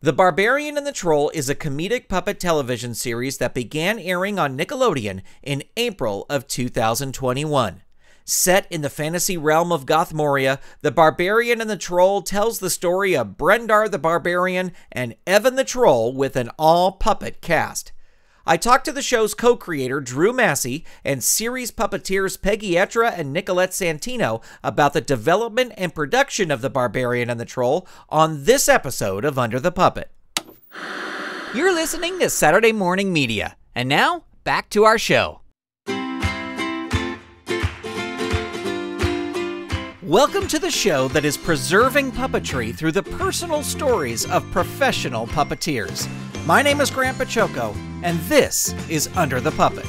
The Barbarian and the Troll is a comedic puppet television series that began airing on Nickelodeon in April of 2021. Set in the fantasy realm of Gothmoria, The Barbarian and the Troll tells the story of Brendar the Barbarian and Evan the Troll with an all-puppet cast. I talked to the show's co-creator, Drew Massey, and series puppeteers Peggy, Etra, and Nicolette Santino about the development and production of The Barbarian and the Troll on this episode of Under the Puppet. You're listening to Saturday Morning Media. And now, back to our show. Welcome to the show that is preserving puppetry through the personal stories of professional puppeteers. My name is Grant Pachoco, and this is Under the Puppet.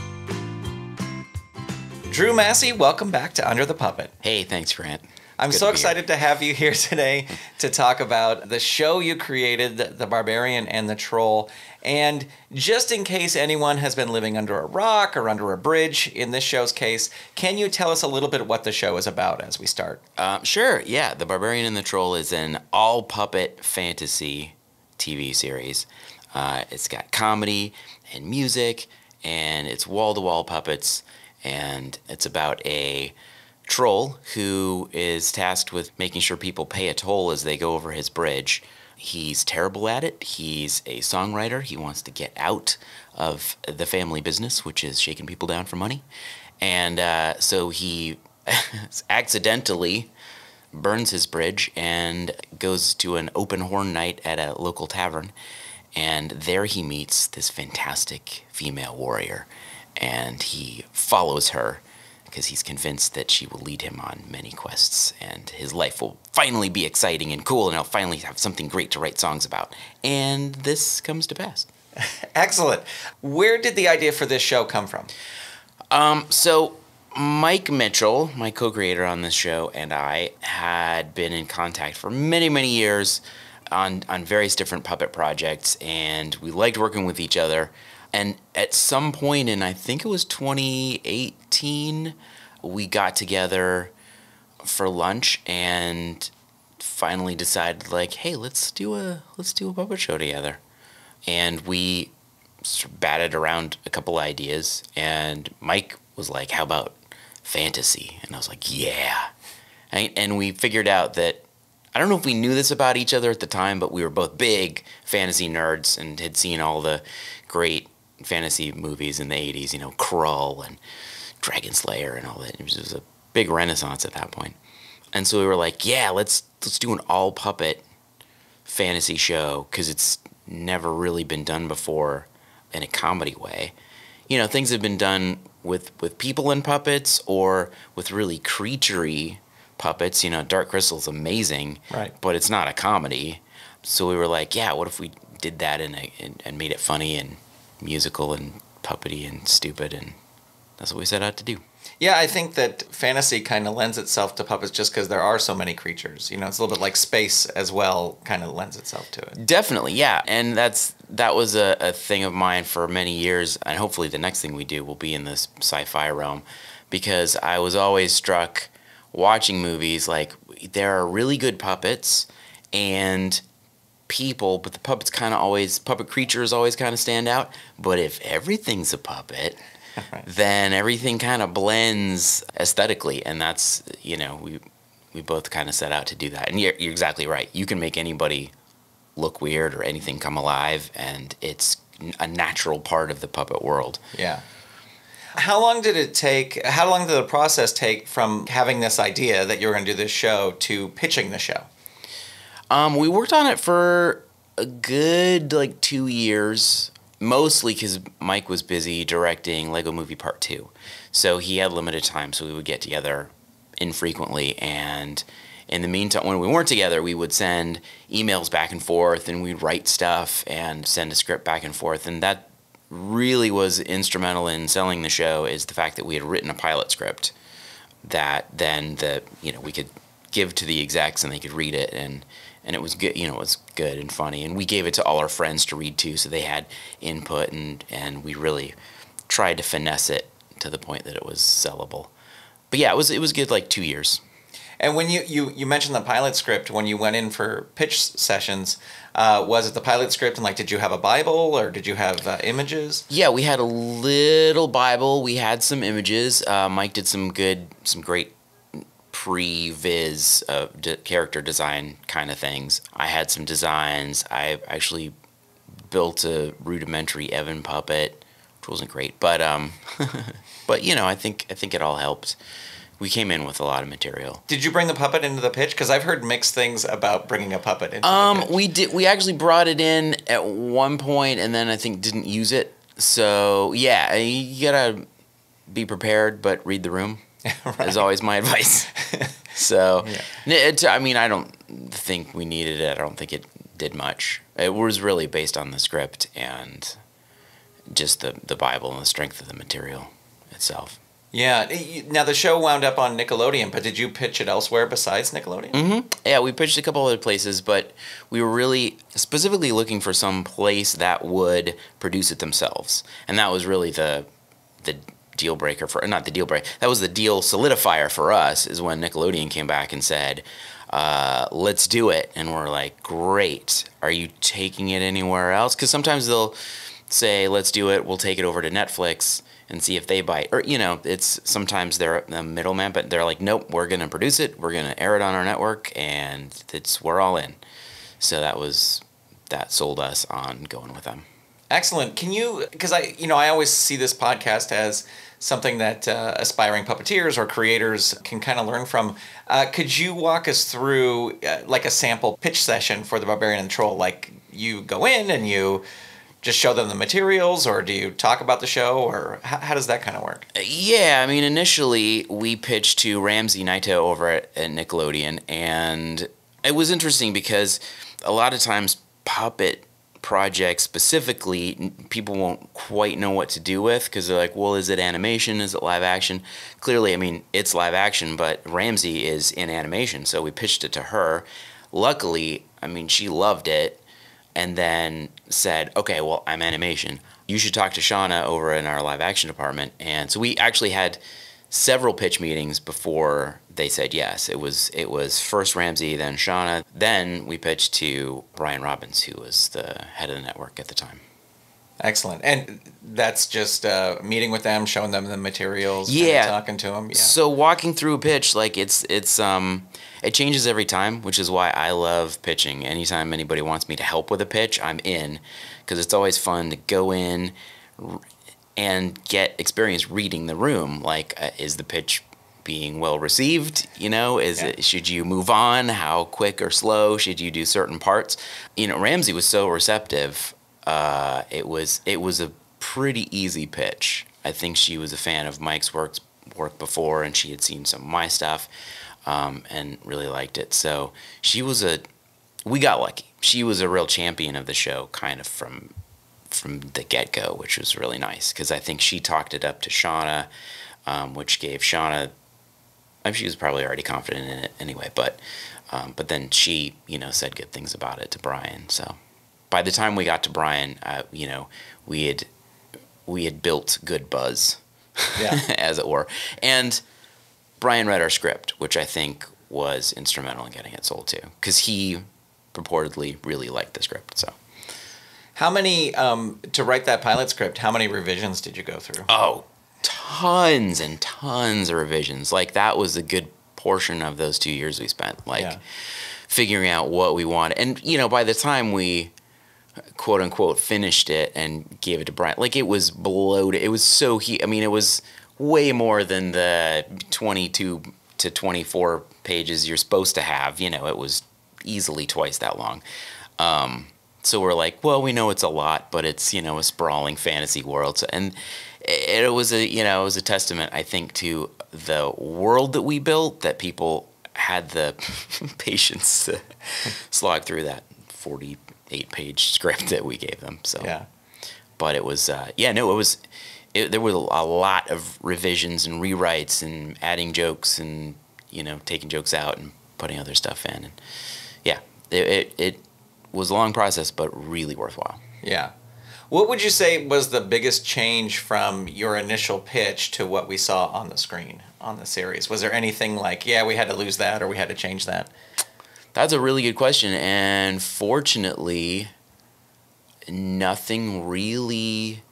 Drew Massey, welcome back to Under the Puppet. Hey, thanks, Grant. I'm so excited to have you here today to talk about the show you created, The Barbarian and the Troll. And just in case anyone has been living under a rock or under a bridge, in this show's case, can you tell us a little bit what the show is about as we start? Sure, yeah. The Barbarian and the Troll is an all-puppet fantasy TV series. It's got comedy and music, and it's wall-to-wall puppets, and it's about a troll who is tasked with making sure people pay a toll as they go over his bridge. He's terrible at it. He's a songwriter. He wants to get out of the family business, which is shaking people down for money. And so he accidentally burns his bridge and goes to an open horn night at a local tavern. And there he meets this fantastic female warrior. And he follows her because he's convinced that she will lead him on many quests, and his life will finally be exciting and cool, and he'll finally have something great to write songs about. And this comes to pass. Excellent. Where did the idea for this show come from? So Mike Mitchell, my co-creator on this show, and I had been in contact for many, many years on various different puppet projects, and we liked working with each other. And at some point in, I think it was 2018, we got together for lunch and finally decided, like, hey, let's do a puppet show together. And we sort of batted around a couple ideas, and Mike was like, how about fantasy? And I was like, yeah. And we figured out that, I don't know if we knew this about each other at the time, but we were both big fantasy nerds and had seen all the great fantasy movies in the 80s, you know, Krull and Dragon Slayer and all that. It was a big renaissance at that point. And so we were like, yeah, let's do an all-puppet fantasy show, because it's never really been done before in a comedy way. You know, things have been done with people and puppets, or with really creature-y puppets. You know, Dark Crystal's amazing, right, but it's not a comedy. So we were like, yeah, what if we did that and made it funny and musical and puppety and stupid, and that's what we set out to do. Yeah, I think that fantasy kind of lends itself to puppets just because there are so many creatures. You know, it's a little bit like space as well, kind of lends itself to it. Definitely, yeah. And that was a thing of mine for many years, and hopefully the next thing we do will be in this sci-fi realm, because I was always struck watching movies, like, there are really good puppets and people, but the puppet creatures always kind of stand out. But if everything's a puppet, right, then everything kind of blends aesthetically, and that's, you know, we both kind of set out to do that. And you're exactly right. You can make anybody look weird or anything come alive, and it's a natural part of the puppet world. Yeah. How long did the process take from having this idea that you were going to do this show to pitching the show? We worked on it for a good, 2 years, mostly because Mike was busy directing Lego Movie Part 2. So he had limited time, so we would get together infrequently. And in the meantime, when we weren't together, we would send emails back and forth, and we'd write stuff and send a script back and forth. And that really was instrumental in selling the show, is the fact that we had written a pilot script that then we could give to the execs and they could read it, and it was good. You know, it was good and funny, and we gave it to all our friends to read too, so they had input, and we really tried to finesse it to the point that it was sellable. But yeah, it was good, 2 years. And when you mentioned the pilot script, when you went in for pitch sessions, was it the pilot script and like did you have a Bible or did you have images? Yeah, we had a little Bible. We had some images. Mike did some great pre-viz character design kind of things. I had some designs. I actually built a rudimentary Evan puppet, which wasn't great, but but I think it all helped. We came in with a lot of material. Did you bring the puppet into the pitch? Because I've heard mixed things about bringing a puppet into the pitch. We did. We actually brought it in at one point, and then I think didn't use it. So yeah, you gotta be prepared, but read the room. Right. Is always my advice. So, I mean, I don't think we needed it. I don't think it did much. It was really based on the script and just the Bible and the strength of the material itself. Yeah. Now, the show wound up on Nickelodeon, but did you pitch it elsewhere besides Nickelodeon? Mm-hmm. Yeah, we pitched a couple other places, but we were really specifically looking for some place that would produce it themselves. And that was really the deal breaker for, not the deal breaker, that was the deal solidifier for us, is when Nickelodeon came back and said, let's do it. And we're like, great. Are you taking it anywhere else? Because sometimes they'll say, let's do it, we'll take it over to Netflix and see if they bite. Or, it's sometimes they're a middleman, but they're like, nope, we're going to produce it, we're going to air it on our network, and we're all in. So that sold us on going with them. Excellent. Can you, because I always see this podcast as something that aspiring puppeteers or creators can kind of learn from. Could you walk us through like a sample pitch session for the Barbarian and the Troll? Like you go in and you just show them the materials, or do you talk about the show, or how does that kind of work? Yeah, I mean, initially we pitched to Ramsey Naito over at Nickelodeon, and it was interesting because a lot of times puppet projects specifically, people won't quite know what to do with because they're like, well, is it animation? Is it live action? Clearly, I mean, it's live action, but Ramsey is in animation, so we pitched it to her. Luckily, I mean, she loved it and then said, okay, well, I'm animation. You should talk to Shauna over in our live action department. And so we actually had several pitch meetings before they said yes. It was first Ramsey, then Shauna. Then we pitched to Brian Robbins, who was the head of the network at the time. Excellent. And that's just meeting with them, showing them the materials, yeah, talking to them. Yeah. So walking through a pitch, like it changes every time, which is why I love pitching. Anytime anybody wants me to help with a pitch, I'm in, because it's always fun to go in and get experience reading the room. Like, is the pitch being well received? Should you move on? How quick or slow should you do certain parts? Ramsey was so receptive. It was a pretty easy pitch. I think she was a fan of Mike's work before, and she had seen some of my stuff, and really liked it. So we got lucky. She was a real champion of the show, kind of from the get-go, which was really nice, because I think she talked it up to Shauna, which gave Shauna, I mean, she was probably already confident in it anyway, but then she, said good things about it to Brian. So by the time we got to Brian, we had built good buzz, yeah. as it were. And Brian read our script, which I think was instrumental in getting it sold too, because he purportedly really liked the script. So, how many to write that pilot script? How many revisions did you go through? Oh, tons and tons of revisions. Like, that was a good portion of those 2 years we spent, figuring out what we wanted. And by the time we quote unquote finished it and gave it to Brian, like, it was bloated. It was so it was way more than the 22 to 24 pages you're supposed to have. It was easily twice that long. So we're like, well, we know it's a lot, but it's, a sprawling fantasy world. So, and it was a testament, I think, to the world that we built, that people had the patience to slog through that 48-page script that we gave them. So, yeah. But it was, there was a lot of revisions and rewrites and adding jokes and, taking jokes out and putting other stuff in. And yeah, it was a long process, but really worthwhile. Yeah. What would you say was the biggest change from your initial pitch to what we saw on the screen on the series? Was there anything like, yeah, we had to lose that or we had to change that? That's a really good question, and fortunately, nothing really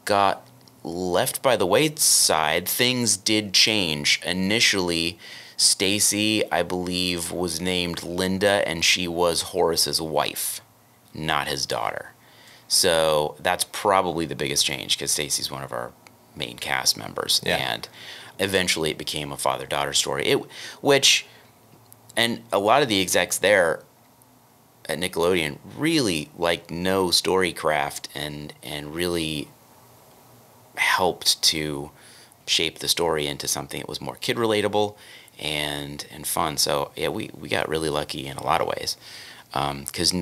got left by the wayside. Things did change. Initially, Stacy, I believe, was named Linda, and she was Horace's wife, not his daughter. So that's probably the biggest change, because Stacy's one of our main cast members. Yeah. And eventually it became a father-daughter story. And a lot of the execs there at Nickelodeon really know storycraft and really helped to shape the story into something that was more kid relatable and fun. So yeah, we got really lucky in a lot of ways, because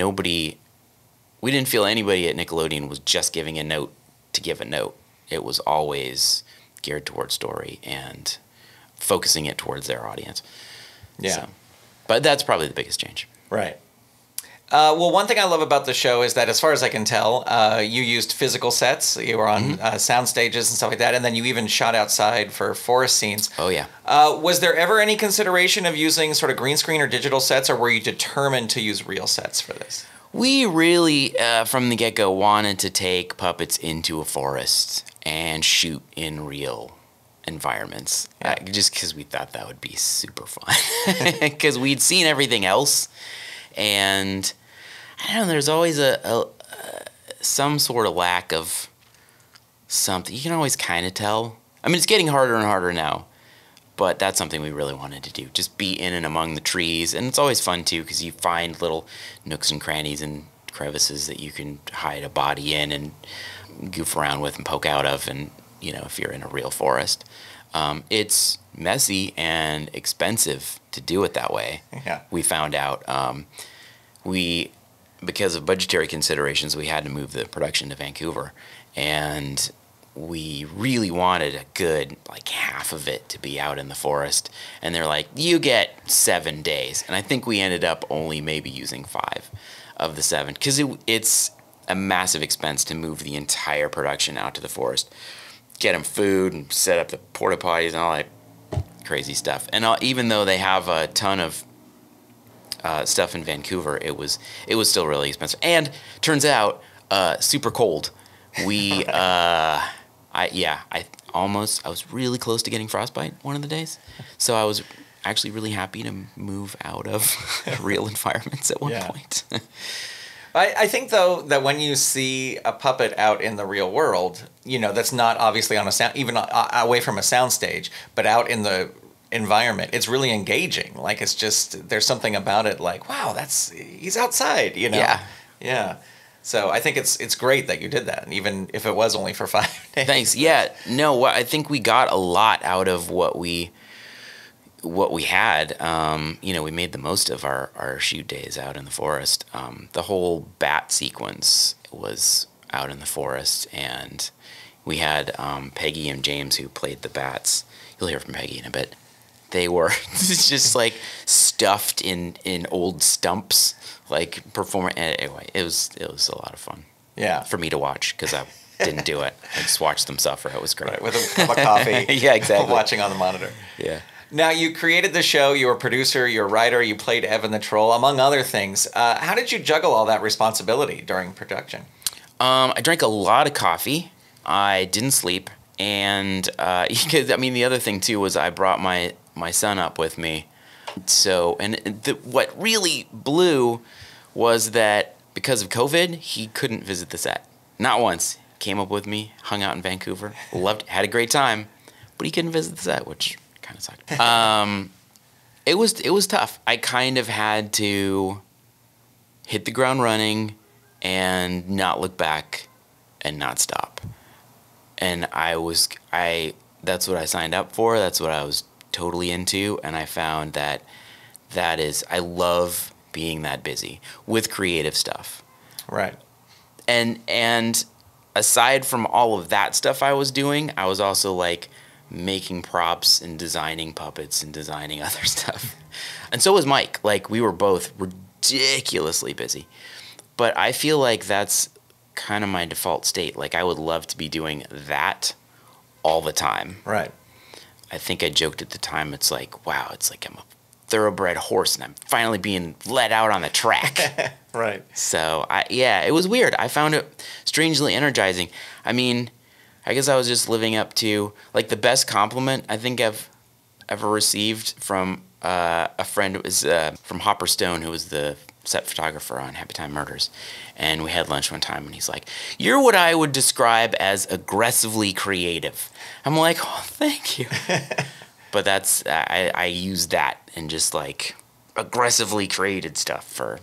we didn't feel anybody at Nickelodeon was just giving a note to give a note. It was always geared towards story and focusing it towards their audience. Yeah. So, but that's probably the biggest change. Right. Well, one thing I love about the show is that, as far as I can tell, you used physical sets. You were on sound stages and stuff like that, and then you even shot outside for forest scenes. Oh, yeah. Was there ever any consideration of using sort of green screen or digital sets, or were you determined to use real sets for this? We really, from the get-go, wanted to take puppets into a forest and shoot in real environments, just because we thought that would be super fun. Because we'd seen everything else, and I don't know, there's always some sort of lack of something. You can always kind of tell. I mean, it's getting harder and harder now, but that's something we really wanted to do. Just be in and among the trees, and it's always fun too, because you find little nooks and crannies and crevices that you can hide a body in and goof around with and poke out of, and if you're in a real forest. It's messy and expensive to do it that way. Yeah. We found out. Because of budgetary considerations, we had to move the production to Vancouver, and we really wanted a good half of it to be out in the forest, and they're like, you get 7 days, and I think we ended up only maybe using 5 of the 7, because it's a massive expense to move the entire production out to the forest, get them food and set up the porta potties and all that crazy stuff. And even though they have a ton of stuff in Vancouver, it was still really expensive, and turns out super cold. We I was really close to getting frostbite one of the days, so I was actually really happy to move out of real environments at one point. I think, though, that when you see a puppet out in the real world, that's not obviously on a sound, even away from a soundstage, but out in the environment, it's really engaging. It's just, there's something about it wow, he's outside, Yeah. So I think it's great that you did that, and even if it was only for 5 days. Thanks. Yeah. No, I think we got a lot out of what we had. We made the most of our shoot days out in the forest. The whole bat sequence was out in the forest, and we had Peggy and James, who played the bats. You'll hear from Peggy in a bit. They were just stuffed in old stumps, performing. Anyway, it was a lot of fun. Yeah, for me to watch, because I didn't do it. I just watched them suffer. It was great. Right, with a cup of coffee. Yeah, exactly. Watching on the monitor. Yeah. Now, you created the show, you were a producer, you're a writer, you played Evan the Troll, among other things. How did you juggle all that responsibility during production? I drank a lot of coffee. I didn't sleep. And the other thing, too, was I brought my son up with me. So, what really blew was that because of COVID, he couldn't visit the set. Not once. Came up with me, hung out in Vancouver, had a great time, but he couldn't visit the set, which kind of sucked. It was tough. I kind of had to hit the ground running and not look back and not stop. And that's what I signed up for. That's what I was totally into. And I found that I love being that busy with creative stuff. Right. And aside from all of that stuff I was doing, I was also making props and designing puppets and designing other stuff. And so was Mike. We were both ridiculously busy. But I feel that's kind of my default state. Like, I would love to be doing that all the time. Right. I think I joked at the time, it's like, wow, it's like I'm a thoroughbred horse and I'm finally being let out on the track. Right. So, it was weird. I found it strangely energizing. I mean, I guess I was just living up to, like, the best compliment I think I've ever received from a friend. It was from Hopper Stone, who was the set photographer on Happy Time Murders. And we had lunch one time, and he's like, "You're what I would describe as aggressively creative." I'm like, "Oh, thank you." But that's, I used that and just, like, aggressively created stuff for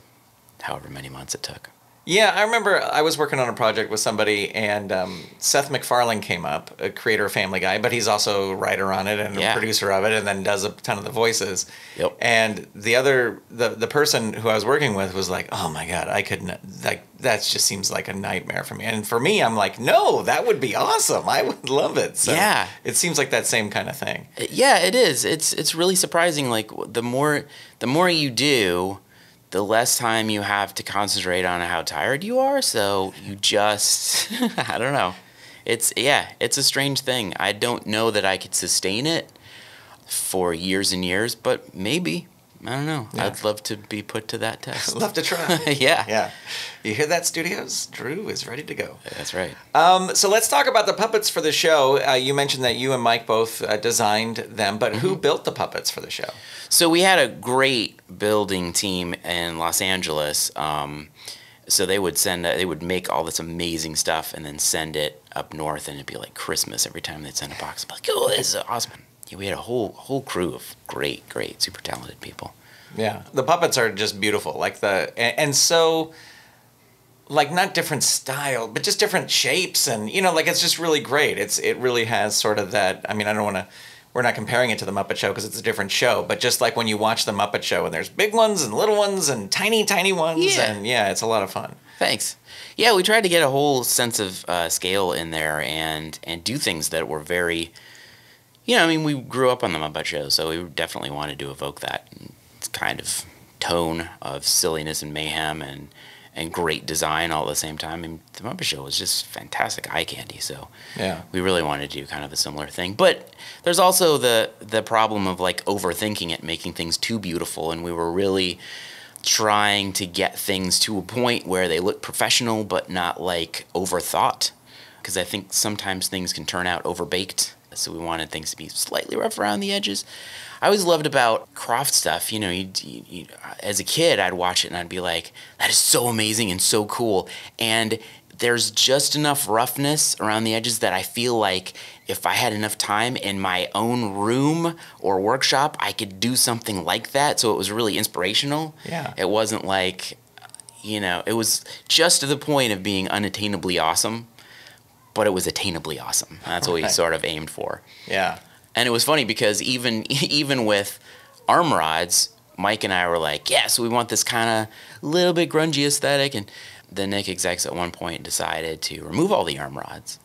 however many months it took. Yeah, I remember I was working on a project with somebody, and Seth MacFarlane came up, a creator of Family Guy, but he's also a writer on it and a producer of it, and then does a ton of the voices. Yep. And the person who I was working with was like, "Oh my God, I couldn't, like, that just seems like a nightmare for me." And for me, I'm like, "No, that would be awesome. I would love it." So yeah. It seems like that same kind of thing. Yeah, it is. It's really surprising. Like, the more you do, the less time you have to concentrate on how tired you are. So you just, I don't know. It's a strange thing. I don't know that I could sustain it for years and years, but maybe. I don't know. Yeah. I'd love to be put to that test. Love to try. Yeah. Yeah. You hear that, studios? Drew is ready to go. That's right. So let's talk about the puppets for the show. You mentioned that you and Mike both designed them, but who built the puppets for the show? So we had a great building team in Los Angeles. So they would make all this amazing stuff and then send it up north, and it'd be like Christmas every time they'd send a box. I'd be like, "Oh, this is awesome." Yeah, we had a whole crew of great, super talented people. Yeah, the puppets are just beautiful. Like and so, like, not different style, but just different shapes, and like, it's just really great. It really has sort of that. I mean, I don't want to. We're not comparing it to the Muppet Show because it's a different show, but just like when you watch the Muppet Show and there's big ones and little ones and tiny ones, and it's a lot of fun. Thanks. Yeah, we tried to get a whole sense of scale in there and do things that were very. I mean, we grew up on the Muppet Show, so we definitely wanted to evoke that kind of tone of silliness and mayhem and great design all at the same time. I mean, the Muppet Show was just fantastic eye candy, so we really wanted to do kind of a similar thing. But there's also the problem of, like, overthinking it, making things too beautiful, and we were really trying to get things to a point where they look professional but not, like, overthought, because I think sometimes things can turn out overbaked. So we wanted things to be slightly rough around the edges. I always loved about craft stuff. As a kid, I'd watch it and I'd be like, "That is so amazing and so cool." And there's just enough roughness around the edges that I feel like if I had enough time in my own room or workshop, I could do something like that. So it was really inspirational. Yeah. It wasn't like, it was just to the point of being unattainably awesome. But it was attainably awesome. That's what we sort of aimed for. Yeah. And it was funny because even with arm rods, Mike and I were like, "Yeah, so we want this kind of little bit grungy aesthetic." And the Nick execs at one point decided to remove all the arm rods.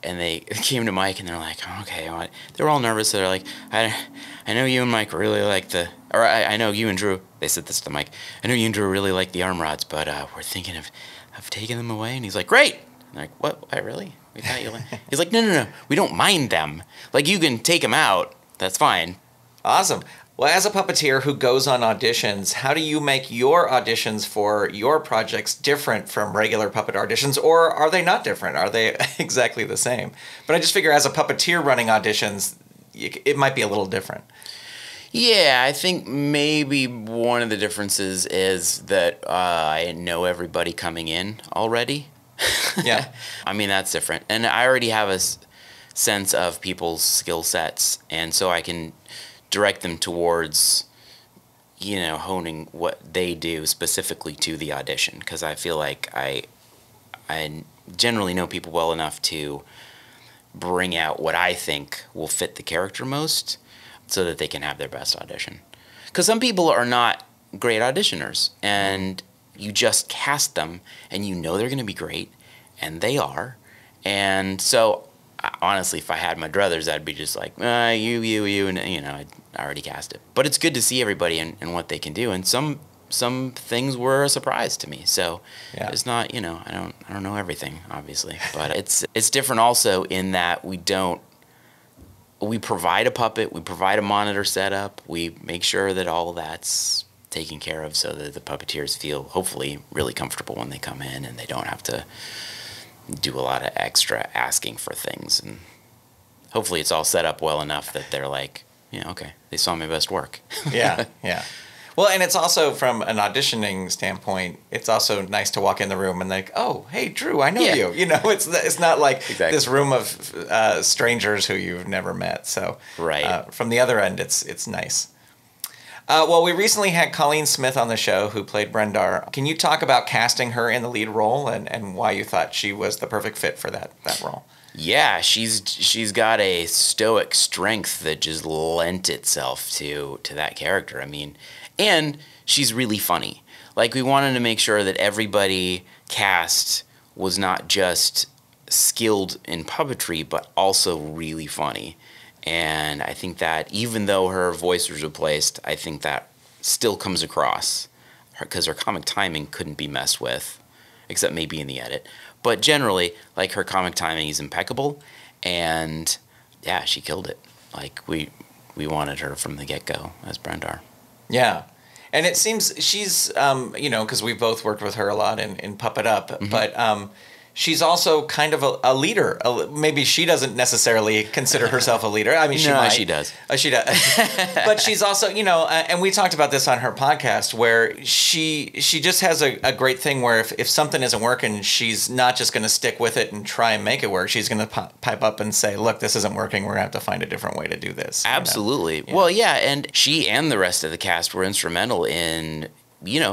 And they came to Mike and they're like, "Okay." They were all nervous. They're like, I know you and Mike really like I know you and Drew, they said this to Mike, "I know you and Drew really like the arm rods, but we're thinking of taking them away." And he's like, "Great." I'm like, "What? Why, really? We thought you He's like, no. We don't mind them. Like, you can take them out. That's fine." Awesome. Well, as a puppeteer who goes on auditions, how do you make your auditions for your projects different from regular puppet auditions, or are they not different? Are they exactly the same? But I just figure as a puppeteer running auditions, it might be a little different. Yeah, I think maybe one of the differences is that I know everybody coming in already. Yeah. I mean, that's different. And I already have a sense of people's skill sets, and so I can direct them towards, honing what they do specifically to the audition, because I feel like I generally know people well enough to bring out what I think will fit the character most so that they can have their best audition. Because some people are not great auditioners, and you just cast them, and they're going to be great, and they are. And so, honestly, if I had my druthers, I'd be just like, you, and, I already cast it. But it's good to see everybody and what they can do. And some some things were a surprise to me. So Yeah. it's not, I don't know everything, obviously, but it's different also in that we provide a puppet, we provide a monitor setup, we make sure that all that's taken care of so that the puppeteers feel hopefully really comfortable when they come in and they don't have to do a lot of extra asking for things. And hopefully it's all set up well enough that they're like, yeah, okay, they saw my best work. Yeah, yeah. Well, and it's also from an auditioning standpoint, it's also nice to walk in the room and like, oh, hey, Drew, I know you. It's not like this room of strangers who you've never met. So right. From the other end, it's nice. Well, we recently had Colleen Smith on the show who played Brendar. Can you talk about casting her in the lead role and why you thought she was the perfect fit for that role? Yeah, she's got a stoic strength that just lent itself to that character. I mean, and she's really funny. Like, we wanted to make sure that everybody cast was not just skilled in puppetry, but also really funny. And I think that even though her voice was replaced, I think that still comes across because her comic timing couldn't be messed with, except maybe in the edit. But generally, like, her comic timing is impeccable, and yeah, she killed it. Like, we wanted her from the get-go as Brendar. Yeah. And it seems she's, because we've both worked with her a lot in Puppet Up, but she's also kind of a leader. Maybe she doesn't necessarily consider herself a leader. I mean, she might. She does. She does. But she's also, and we talked about this on her podcast, where she just has a great thing where if something isn't working, she's not just going to stick with it and try and make it work. She's going to pipe up and say, look, this isn't working. We're going to have to find a different way to do this. Absolutely. Yeah. Well, yeah, and she and the rest of the cast were instrumental in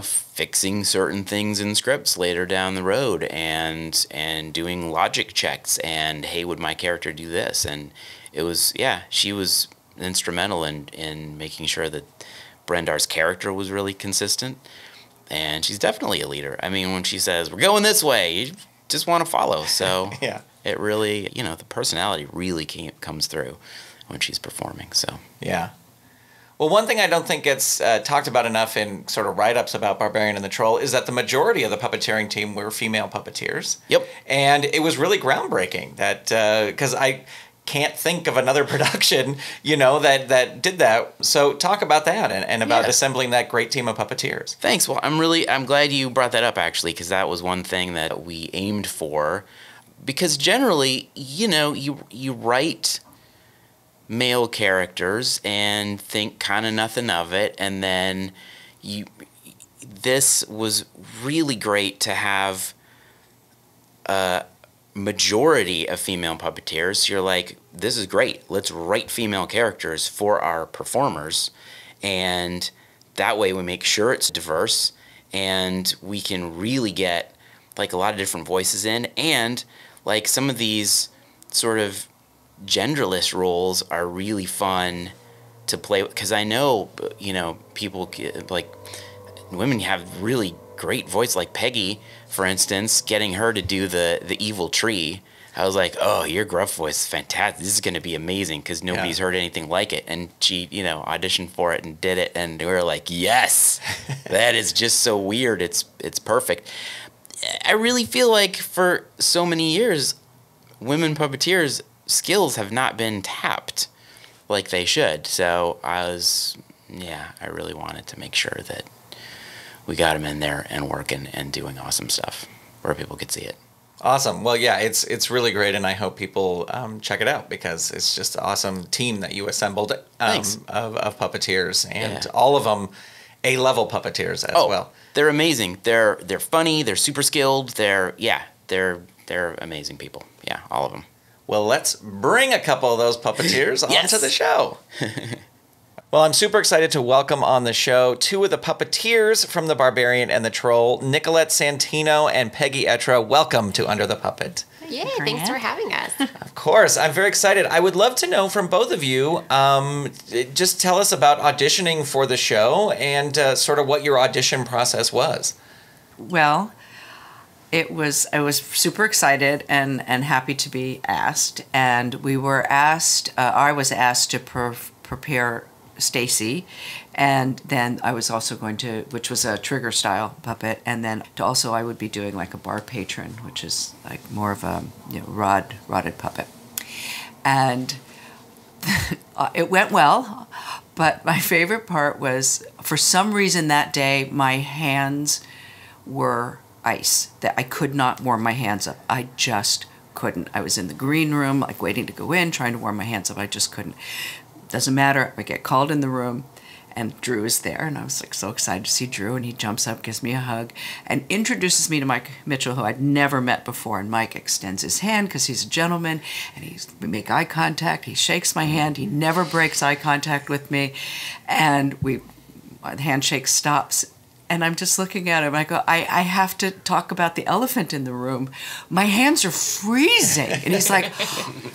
fixing certain things in scripts later down the road and doing logic checks and, hey, would my character do this? And it was, she was instrumental in making sure that Brendar's character was really consistent. And she's definitely a leader. I mean, when she says, we're going this way, you just want to follow. So it really, the personality really comes through when she's performing. So yeah. Well, one thing I don't think gets talked about enough in sort of write-ups about Barbarian and the Troll is that the majority of the puppeteering team were female puppeteers. Yep. And it was really groundbreaking that, because I can't think of another production, that did that. So talk about that and about assembling that great team of puppeteers. Thanks. Well, I'm glad you brought that up, actually, because that was one thing that we aimed for. Because generally, you write male characters and think kind of nothing of it, and then this was really great to have a majority of female puppeteers. You're like, this is great, let's write female characters for our performers, and that way we make sure it's diverse and we can really get like a lot of different voices in, and like some of these sort of genderless roles are really fun to play with, because I know, people like women have really great voice, like Peggy, for instance. Getting her to do the evil tree, I was like, oh, your gruff voice is fantastic. This is going to be amazing because nobody's heard anything like it. And she, auditioned for it and did it, and we were like, yes, that is just so weird. It's perfect. I really feel like for so many years, women puppeteers' skills have not been tapped like they should. So I really wanted to make sure that we got them in there and working and doing awesome stuff where people could see it. Awesome. Well, yeah, it's really great, and I hope people check it out because it's just an awesome team that you assembled of puppeteers, and all of them A-level puppeteers as well. They're amazing. They're funny. They're super skilled. They're amazing people. Yeah, all of them. Well, let's bring a couple of those puppeteers onto the show. Well, I'm super excited to welcome on the show two of the puppeteers from The Barbarian and the Troll, Nicolette Santino and Peggy Etra. Welcome to Under the Puppet. Yay, thanks for having us. Of course, I'm very excited. I would love to know from both of you, just tell us about auditioning for the show and sort of what your audition process was. Well, I was super excited and happy to be asked, and we were asked, I was asked to prepare Stacy, and then I was also going to, which was a trigger style puppet, and then also I would be doing like a bar patron, which is like more of a rotted puppet, and it went well. But my favorite part was, for some reason that day, my hands were ice. That I could not warm my hands up. I just couldn't. I was in the green room, like waiting to go in, trying to warm my hands up. I just couldn't. Doesn't matter. I get called in the room, and Drew is there, and I was like so excited to see Drew, and he jumps up, gives me a hug, and introduces me to Mike Mitchell, who I'd never met before. And Mike extends his hand because he's a gentleman, and we make eye contact. He shakes my hand. He never breaks eye contact with me, and the handshake stops. And I'm just looking at him. I go, I have to talk about the elephant in the room. My hands are freezing. And he's like,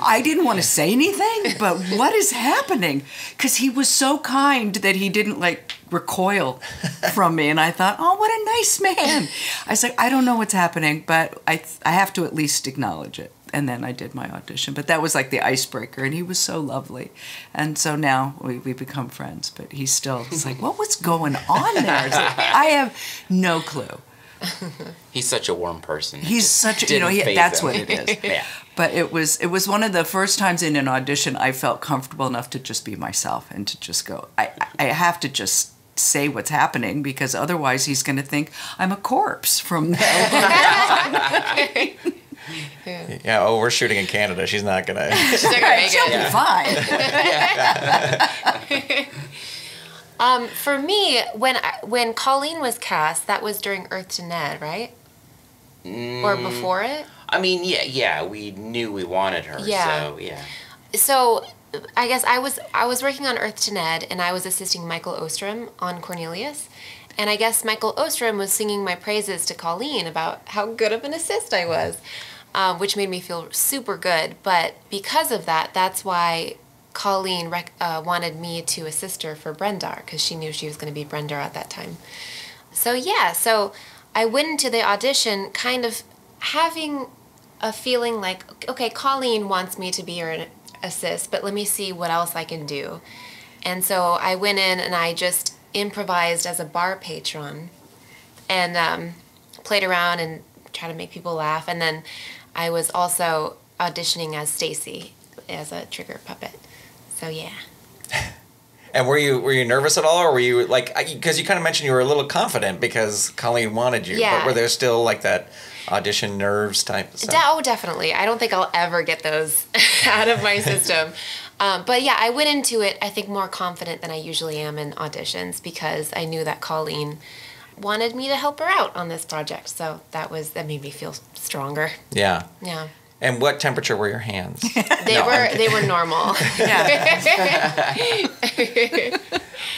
I didn't want to say anything, but what is happening? Because he was so kind that he didn't like recoil from me. And I thought, oh, what a nice man. I was like, I don't know what's happening, but I have to at least acknowledge it. And then I did my audition. But that was like the icebreaker, and he was so lovely. And so now we become friends, but he's like, what was going on there? It's like, I have no clue. He's such a warm person. He's such, that's what it is. Yeah. But it was one of the first times in an audition I felt comfortable enough to just be myself and to just go, I have to just say what's happening, because otherwise he's going to think I'm a corpse from there. Yeah, we're shooting in Canada. She's not gonna. She's not gonna make it. Fine. For me, when Colleen was cast, that was during Earth to Ned, right? Or before it? I mean, yeah, we knew we wanted her. Yeah. So yeah. So I guess I was working on Earth to Ned, and I was assisting Michael Ostrom on Cornelius. And I guess Michael Ostrom was singing my praises to Colleen about how good of an assist I was, which made me feel super good. But because of that, that's why Colleen wanted me to assist her for Brendar, because she knew she was going to be Brendar at that time. So yeah, so I went into the audition kind of having a feeling like, okay, Colleen wants me to be her assist, but let me see what else I can do. And so I went in and I just improvised as a bar patron and played around and tried to make people laugh. And then I was also auditioning as Stacy as a trigger puppet. So yeah. And were you nervous at all, or were you like, because you kind of mentioned you were a little confident because Colleen wanted you, Yeah. but were there still like that audition nerves type stuff? Oh, definitely. I don't think I'll ever get those out of my system. But yeah, I went into it, I think, more confident than I usually am in auditions, because I knew that Colleen wanted me to help her out on this project. So that made me feel stronger. Yeah. Yeah. And what temperature were your hands? They were normal.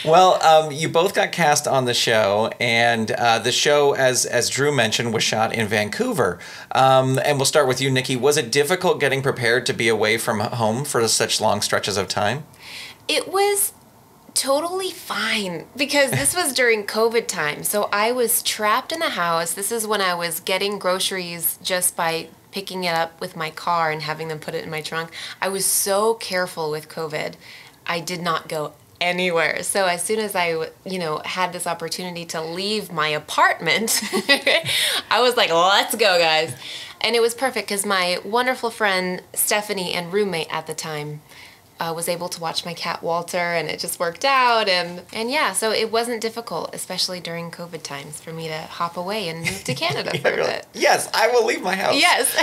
Well, you both got cast on the show, and the show, as Drew mentioned, was shot in Vancouver. And we'll start with you, Nikki. Was it difficult getting prepared to be away from home for such long stretches of time? It was totally fine, because this was during COVID time. So I was trapped in the house. This is when I was getting groceries just by picking it up with my car and having them put it in my trunk. I was so careful with COVID. I did not go anywhere. So as soon as I, had this opportunity to leave my apartment, I was like, let's go, guys. And it was perfect because my wonderful friend Stephanie and roommate at the time was able to watch my cat Walter, and it just worked out. And yeah, so it wasn't difficult, especially during COVID times, for me to hop away and move to Canada for a bit. Yes, I will leave my house. Yes.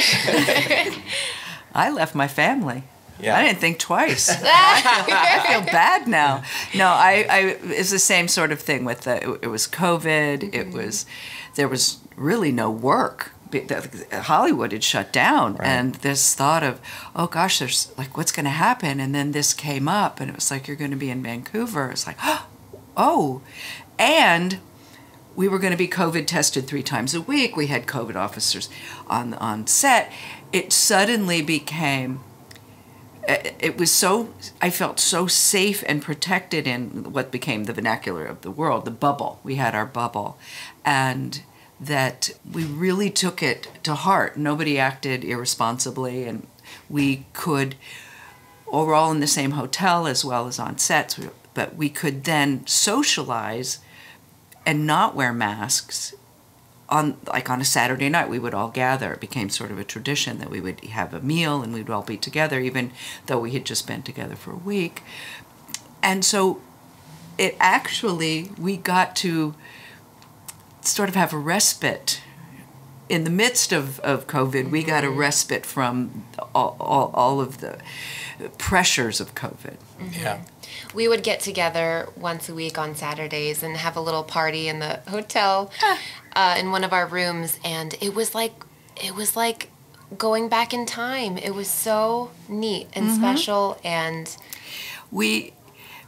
I left my family. Yeah. I didn't think twice. I feel bad now. No, it's the same sort of thing with it was COVID. Mm-hmm. There was really no work. Hollywood had shut down, right. And this thought of, oh gosh, there's like, what's going to happen? And then this came up, and it was like, you're going to be in Vancouver. It's like, oh, and we were going to be COVID tested 3 times a week. We had COVID officers on set. It suddenly became. It was so, I felt so safe and protected in what became the vernacular of the world, the bubble. We had our bubble. And that we really took it to heart. Nobody acted irresponsibly, and we were all in the same hotel as well as on sets. but we could then socialize and not wear masks. On a Saturday night, we would all gather. It became sort of a tradition that we would have a meal and we'd all be together, even though we had just been together for a week. And so it actually, we got to sort of have a respite. In the midst of COVID, we got a respite from all of the pressures of COVID. Yeah. We would get together once a week on Saturdays and have a little party in the hotel in one of our rooms, and it was like going back in time. It was so neat and special, and we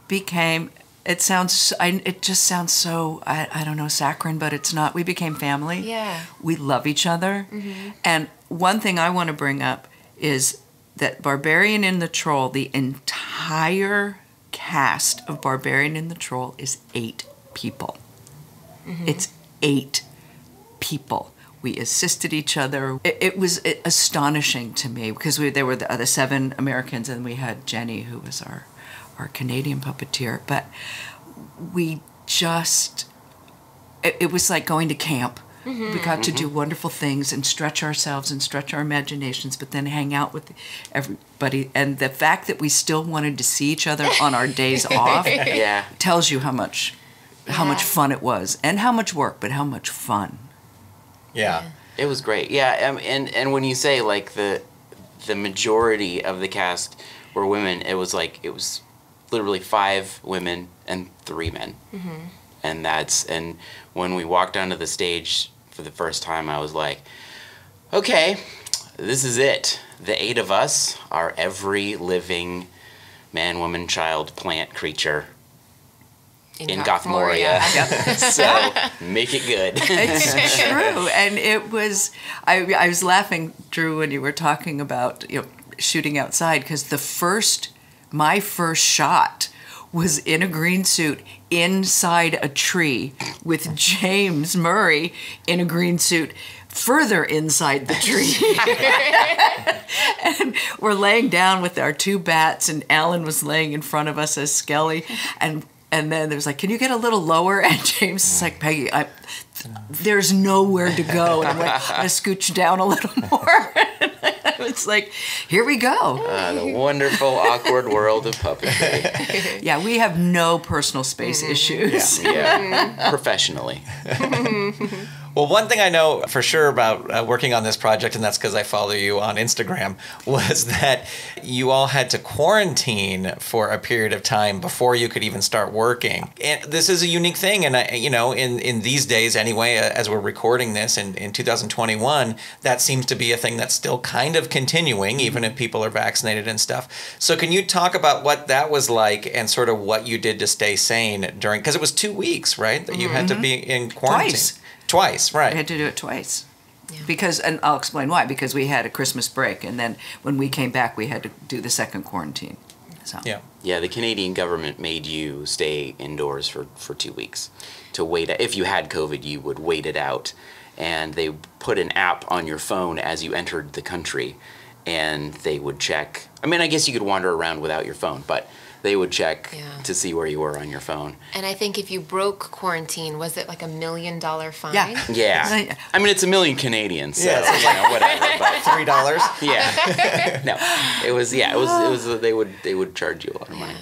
became. It just sounds so, I don't know, saccharine, but it's not. We became family. Yeah. We love each other. And one thing I want to bring up is that Barbarian and the Troll, the entire cast of Barbarian and the Troll is 8 people. It's 8 people. We assisted each other. It was astonishing to me because there were the 7 Americans and we had Jenny, who was our Canadian puppeteer, but we just, it was like going to camp. We got to do wonderful things and stretch ourselves and stretch our imaginations, but then hang out with everybody. And the fact that we still wanted to see each other on our days off tells you how much fun it was, and how much work, but how much fun. Yeah. It was great. Yeah, and when you say like the majority of the cast were women, it was literally 5 women and 3 men. And when we walked onto the stage for the first time, I was like, okay, this is it. The 8 of us are every living man, woman, child, plant, creature in Gothmoria. So make it good. It's true. And it was, I was laughing, Drew, when you were talking about shooting outside, because my first shot was in a green suit inside a tree with James Murray in a green suit further inside the tree. And we're laying down with our 2 bats, and Alan was laying in front of us as Skelly. And then there was like, can you get a little lower? And James is like, Peggy, there's nowhere to go. And I'm like, I scooch down a little more. It's like, here we go. The wonderful, awkward world of puppetry. Yeah, we have no personal space issues. Yeah. Professionally. Well, one thing I know for sure about working on this project, and that's because I follow you on Instagram, was that you all had to quarantine for a period of time before you could even start working. And this is a unique thing, and in these days anyway, as we're recording this in 2021, that seems to be a thing that's still kind of continuing, even if people are vaccinated and stuff. So can you talk about what that was like and sort of what you did to stay sane during, because it was 2 weeks, right, that you had to be in quarantine? Twice, right. We had to do it twice. Yeah. Because, and I'll explain why, because we had a Christmas break, and then when we came back, we had to do the second quarantine. So. Yeah, the Canadian government made you stay indoors for 2 weeks to wait. If you had COVID, you would wait it out. And they put an app on your phone as you entered the country, and they would check. I mean, I guess you could wander around without your phone, but they would check to see where you were on your phone. And I think if you broke quarantine, was it like $1 million fine? Yeah. I mean, it's $1 million Canadian, so whatever. But $3. Yeah. No, it was. It was. They would charge you a lot of money.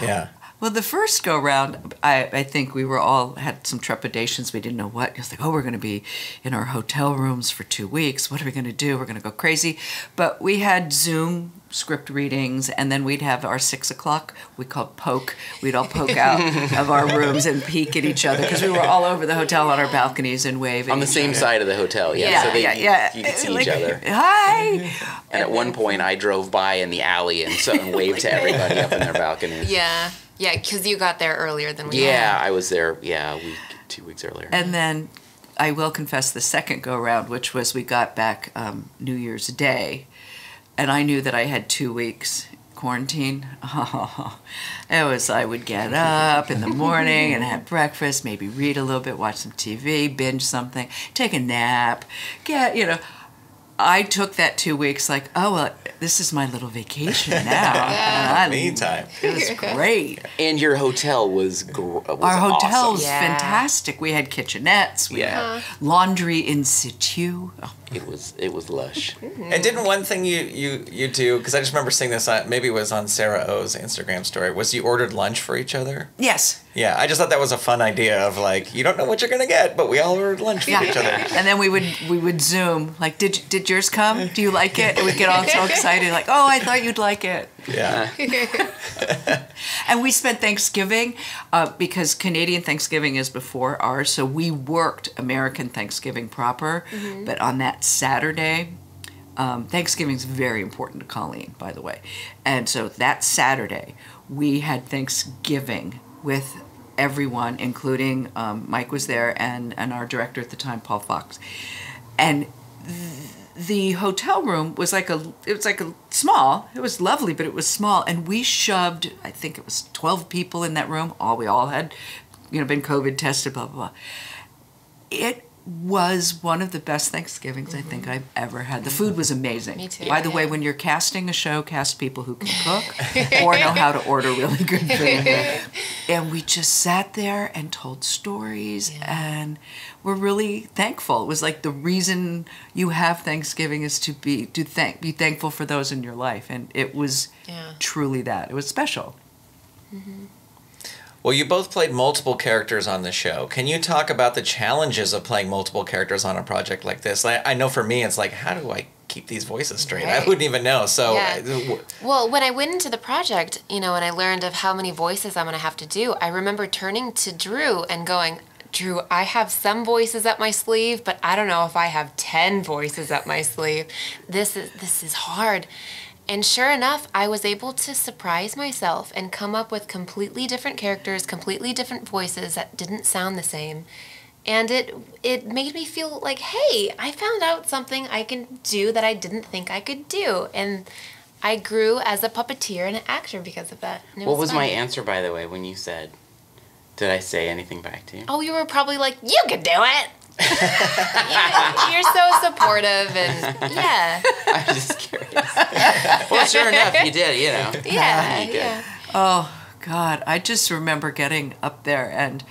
Yeah. Well, the first go round, I think we were all had some trepidations. We didn't know what. It was like, we're going to be in our hotel rooms for 2 weeks. What are we going to do? We're going to go crazy. But we had Zoom script readings, and then we'd have our 6 o'clock, we called poke. We'd all poke out of our rooms and peek at each other, because we were all over the hotel on our balconies and wave at on the same other. Side of the hotel, you could see each other. Hi! And at one point, I drove by in the alley and waved to everybody up in their balconies. Yeah, because you got there earlier than we had. I was there, 2 weeks earlier. And then I will confess the second go-round, which was we got back New Year's Day, and I knew that I had 2 weeks quarantine. Oh, it was, I would get up in the morning and have breakfast, maybe read a little bit, watch some TV, binge something, take a nap, I took that 2 weeks like, oh, well, this is my little vacation now. Meantime. It was great. And your hotel was Our hotel was Yeah. fantastic. We had kitchenettes. We Yeah. had laundry in situ. Oh, It was lush. And didn't one thing you do, because I just remember seeing this, maybe it was on Sarah O's Instagram story, was you ordered lunch for each other? yes. Yeah, I just thought that was a fun idea of like, you don't know what you're going to get, but we all ordered lunch for each other. And then we would Zoom, like, did yours come? Do you like it? And we'd get all so excited, like, oh, I thought you'd like it. Yeah. And we spent Thanksgiving, because Canadian Thanksgiving is before ours, so we worked American Thanksgiving proper. But on that Saturday, Thanksgiving's very important to Colleen, by the way. And so that Saturday, we had Thanksgiving with everyone, including Mike was there and our director at the time, Paul Fox. And the hotel room was like small. It was lovely, but it was small. And we shoved, I think it was 12 people in that room. We all had, been COVID tested, blah, blah, blah. It was one of the best Thanksgivings I think I've ever had. The food was amazing. Me too. By the way, when you're casting a show, cast people who can cook or know how to order really good food. And we just sat there and told stories, and we're really thankful. It was like the reason you have Thanksgiving is to be thankful for those in your life, and it was truly that. It was special. Well, you both played multiple characters on the show. Can you talk about the challenges of playing multiple characters on a project like this? I know for me, it's like, how do I keep these voices straight? Right. I wouldn't even know. So, Well, when I went into the project, and I learned of how many voices I'm going to have to do, I remember turning to Drew and going, Drew, I have some voices up my sleeve, but I don't know if I have 10 voices up my sleeve. This is hard. And sure enough, I was able to surprise myself and come up with completely different characters, completely different voices that didn't sound the same. And it made me feel like, hey, I found out something I can do that I didn't think I could do. And I grew as a puppeteer and an actor because of that. And it What was fun. my answer, by the way, when you said, did I say anything back to you? Oh, you were probably like, you can do it. You're so supportive, and yeah. I'm just curious. Well, sure enough, you did, Yeah, You did. yeah. Oh, God. I just remember getting up there and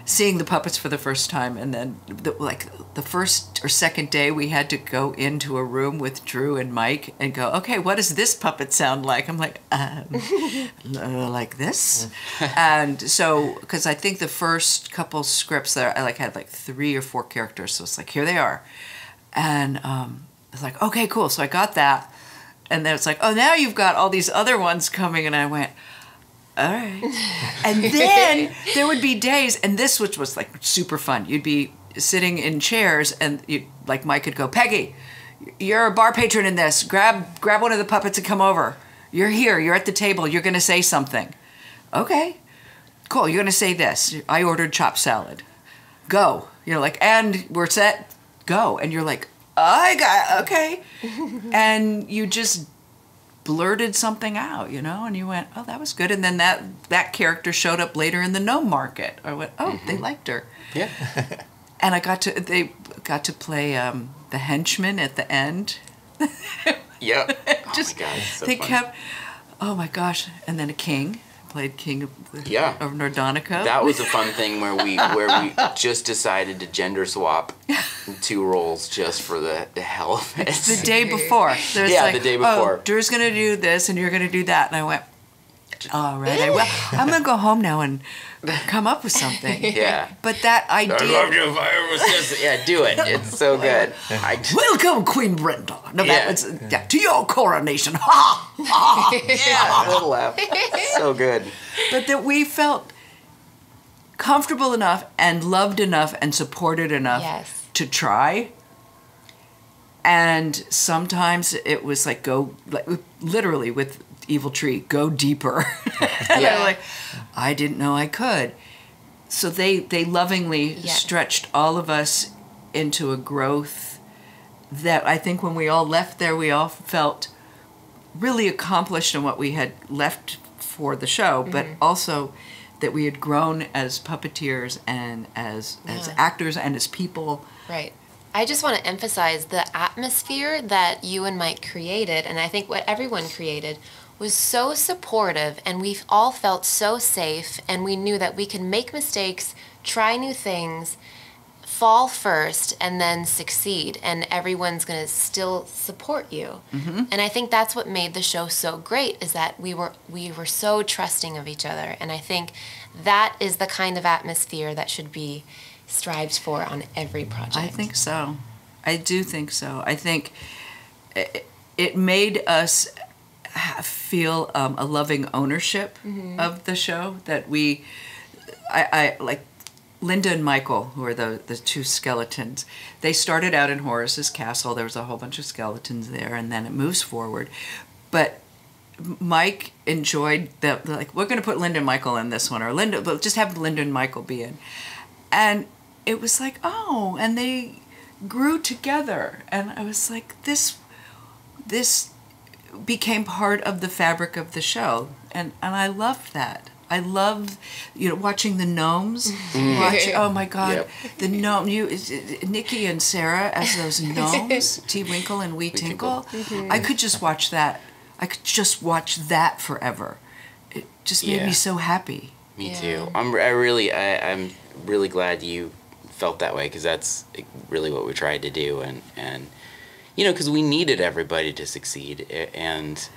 seeing the puppets for the first time. And then, the first or second day, we had to go into a room with Drew and Mike and go, okay, what does this puppet sound like? I'm like, like this? And so, because I think the first couple scripts there, I had 3 or 4 characters. So it's like, here they are. And it's like, okay, cool. So I got that. And then it's like, oh, now you've got all these other ones coming. And I went, all right. And then there would be days, and this which was super fun. You'd be sitting in chairs, and Mike could go, Peggy, you're a bar patron in this. Grab one of the puppets and come over. You're here. You're at the table. You're going to say something. Okay, cool. You're going to say this. I ordered chopped salad. Go. And we're set. Go. And you're like, okay. And you just blurted something out, and you went, oh, that was good. And then that character showed up later in the gnome market. I went, oh, they liked her. Yeah. And they got to play the henchman at the end. Yep. Just, oh my God, it's so they funny. kept, oh my gosh. And then a king, played King of Nordonico. That was a fun thing where we just decided to gender swap 2 roles just for the hell of it. The day before. There's the day before. Oh, Drew's going to do this and you're going to do that. And I went, all right, I'm going to go home now and come up with something. Yeah. But that idea. I love you if I ever was just, do it. It's so good. Welcome, Queen Brenda. No, Yeah. To your coronation. Ha! Ha! Yeah, I laugh. So good. But that we felt comfortable enough and loved enough and supported enough to try. And sometimes it was literally with Evil Tree, go deeper. And I'm I didn't know I could. So they lovingly stretched all of us into a growth that I think when we all left there, we all felt really accomplished in what we had left for the show, but also that we had grown as puppeteers and as actors and as people. Right. I just want to emphasize the atmosphere that you and Mike created, and I think what everyone created was so supportive, and we all felt so safe, and we knew that we could make mistakes, try new things, fall first, and then succeed, and everyone's going to still support you. And I think that's what made the show so great, is that we were so trusting of each other, and I think that is the kind of atmosphere that should be strived for on every project. I think so. I do think so. I think it made us feel a loving ownership of the show, that I like Linda and Michael, who are the two skeletons. They started out in Horace's castle. There was a whole bunch of skeletons there, and then it moves forward. But Mike enjoyed like, we're going to put Linda and Michael in this one, or Linda, but just have Linda and Michael be in. And it was like, oh, and they grew together. And I was like, this became part of the fabric of the show. And I loved that. I loved, watching the gnomes. Oh my God, the gnome. Nikki and Sarah as those gnomes, T. Winkle and Wee Tinkle. I could just watch that. I could just watch that forever. It just made me so happy. Me too. I'm really glad you felt that way, because that's really what we tried to do, and because we needed everybody to succeed, and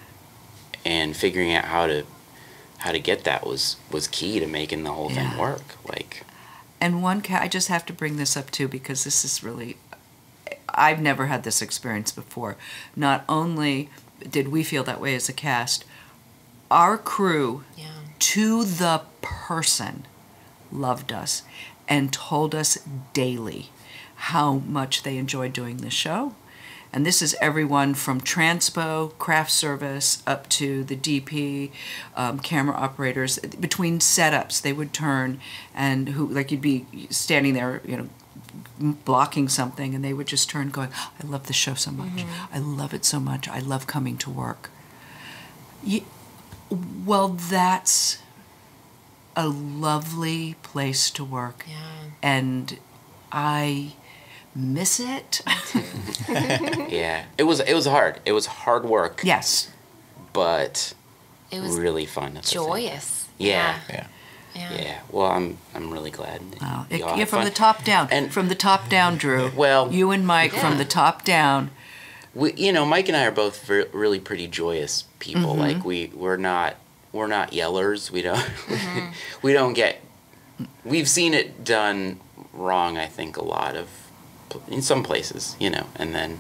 figuring out how to get that was key to making the whole thing work. And I just have to bring this up too, because this is really, I've never had this experience before. Not only did we feel that way as a cast, our crew, to the person, loved us and told us daily how much they enjoyed doing the show. And this is everyone from transpo, craft service, up to the DP, camera operators. Between setups, they would turn, and you'd be standing there, blocking something, and they would just turn going, I love the show so much. I love it so much. I love coming to work. Well, that's a lovely place to work. And I miss it. Yeah, it was hard. It was hard work. Yes, but it was really fun. Joyous. Yeah. Yeah. Well, I'm really glad. From the top down. And from the top down, Drew. Well, you and Mike from the top down. Mike and I are both really pretty joyous people. Like we're not yellers. We don't we don't get. We've seen it done wrong, I think, in some places, and then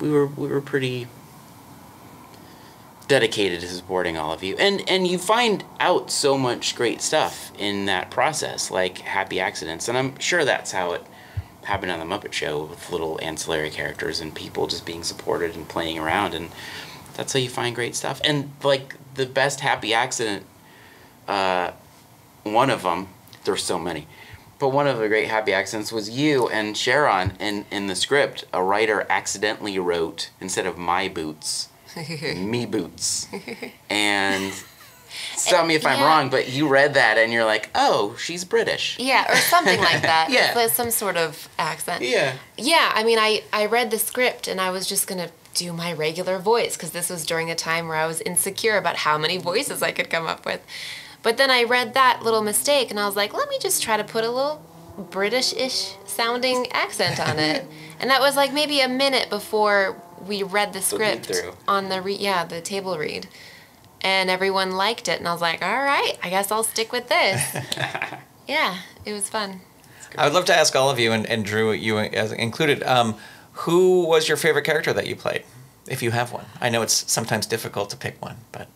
we were pretty dedicated to supporting all of you, and you find out so much great stuff in that process, like happy accidents, and I'm sure that's how it happened on the Muppet Show, with little ancillary characters and people just being supported and playing around, and that's how you find great stuff. And like the best happy accident, one of them, there's so many, but one of the great happy accidents was you and Sharon. In the script, a writer accidentally wrote, instead of my boots, me boots. And stop me if I'm wrong, but you read that and you're like, oh, she's British. Yeah, or something like that. Yeah. There's some sort of accent. Yeah. Yeah, I mean, I read the script and I was just going to do my regular voice, because this was during a time where I was insecure about how many voices I could come up with. But then I read that little mistake and I was like, let me just try to put a little British-ish sounding accent on it. And that was like maybe a minute before we read the script on the table read. And everyone liked it, and I was like, all right, I guess I'll stick with this. Yeah, it was fun. I would love to ask all of you, and Drew, you as included, who was your favorite character that you played, if you have one? I know it's sometimes difficult to pick one, but...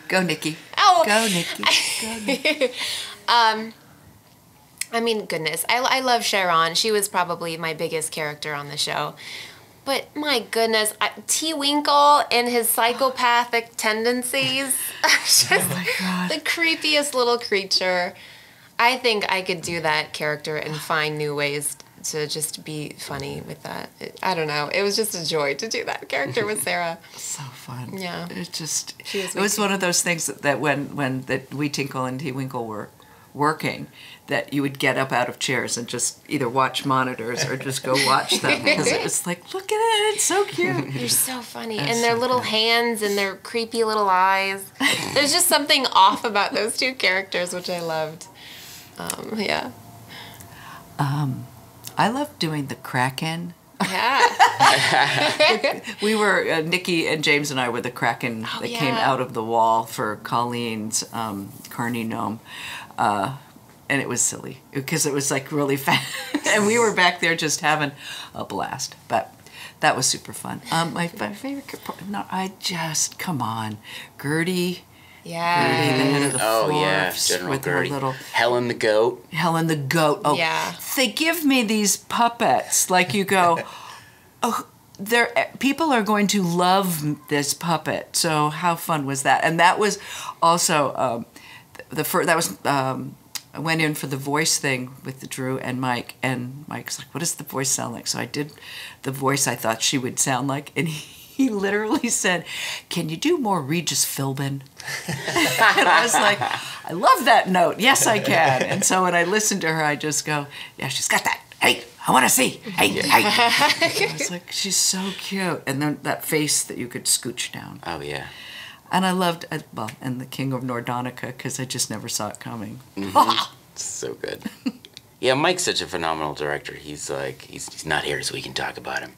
Go, Nikki. Oh. Go, Nikki. Go, Nikki. I mean, goodness, I love Sharon. She was probably my biggest character on the show. But my goodness, T. Winkle and his psychopathic tendencies. Just the creepiest little creature. I think I could do that character and find new ways to just be funny with that. I don't know. It was just a joy to do that character with Sarah. So fun. Yeah. It was one of those things that when Wee Tinkle and T. Winkle working that you would get up out of chairs and just either watch monitors or just go watch them because it was like, look at it, it's so cute. They're so funny. That's And their so little good. hands and their creepy little eyes. There's just something off about those two characters, which I loved. Yeah. I love doing the Kraken. Yeah. We were, Nikki and James and I were the Kraken that came yeah. out of the wall for Colleen's Carney Gnome. And it was silly because it was like really fast. And we were back there just having a blast. But that was super fun. My favorite, come on. Gertie. Yeah. Gertie, the head of the Oh, yeah, Forbes General with Gertie. her little Helen the Goat. Helen the Goat. Oh, Yeah. they give me these puppets. Like you go, oh, people are going to love this puppet. So how fun was that? And that was also I went in for the voice thing with Drew and Mike, and Mike's like, what does the voice sound like? So I did the voice I thought she would sound like, and he literally said, can you do more Regis Philbin? And I was like, I love that note. Yes, I can. And so when I listen to her, I just go, yeah, she's got that. Hey, I want to see. Hey, hey. I was like, she's so cute. And then that face that you could scooch down. Oh, yeah. And I loved, and the King of Nordonica, because I just never saw it coming. So good. Yeah, Mike's such a phenomenal director. He's not here so we can talk about him.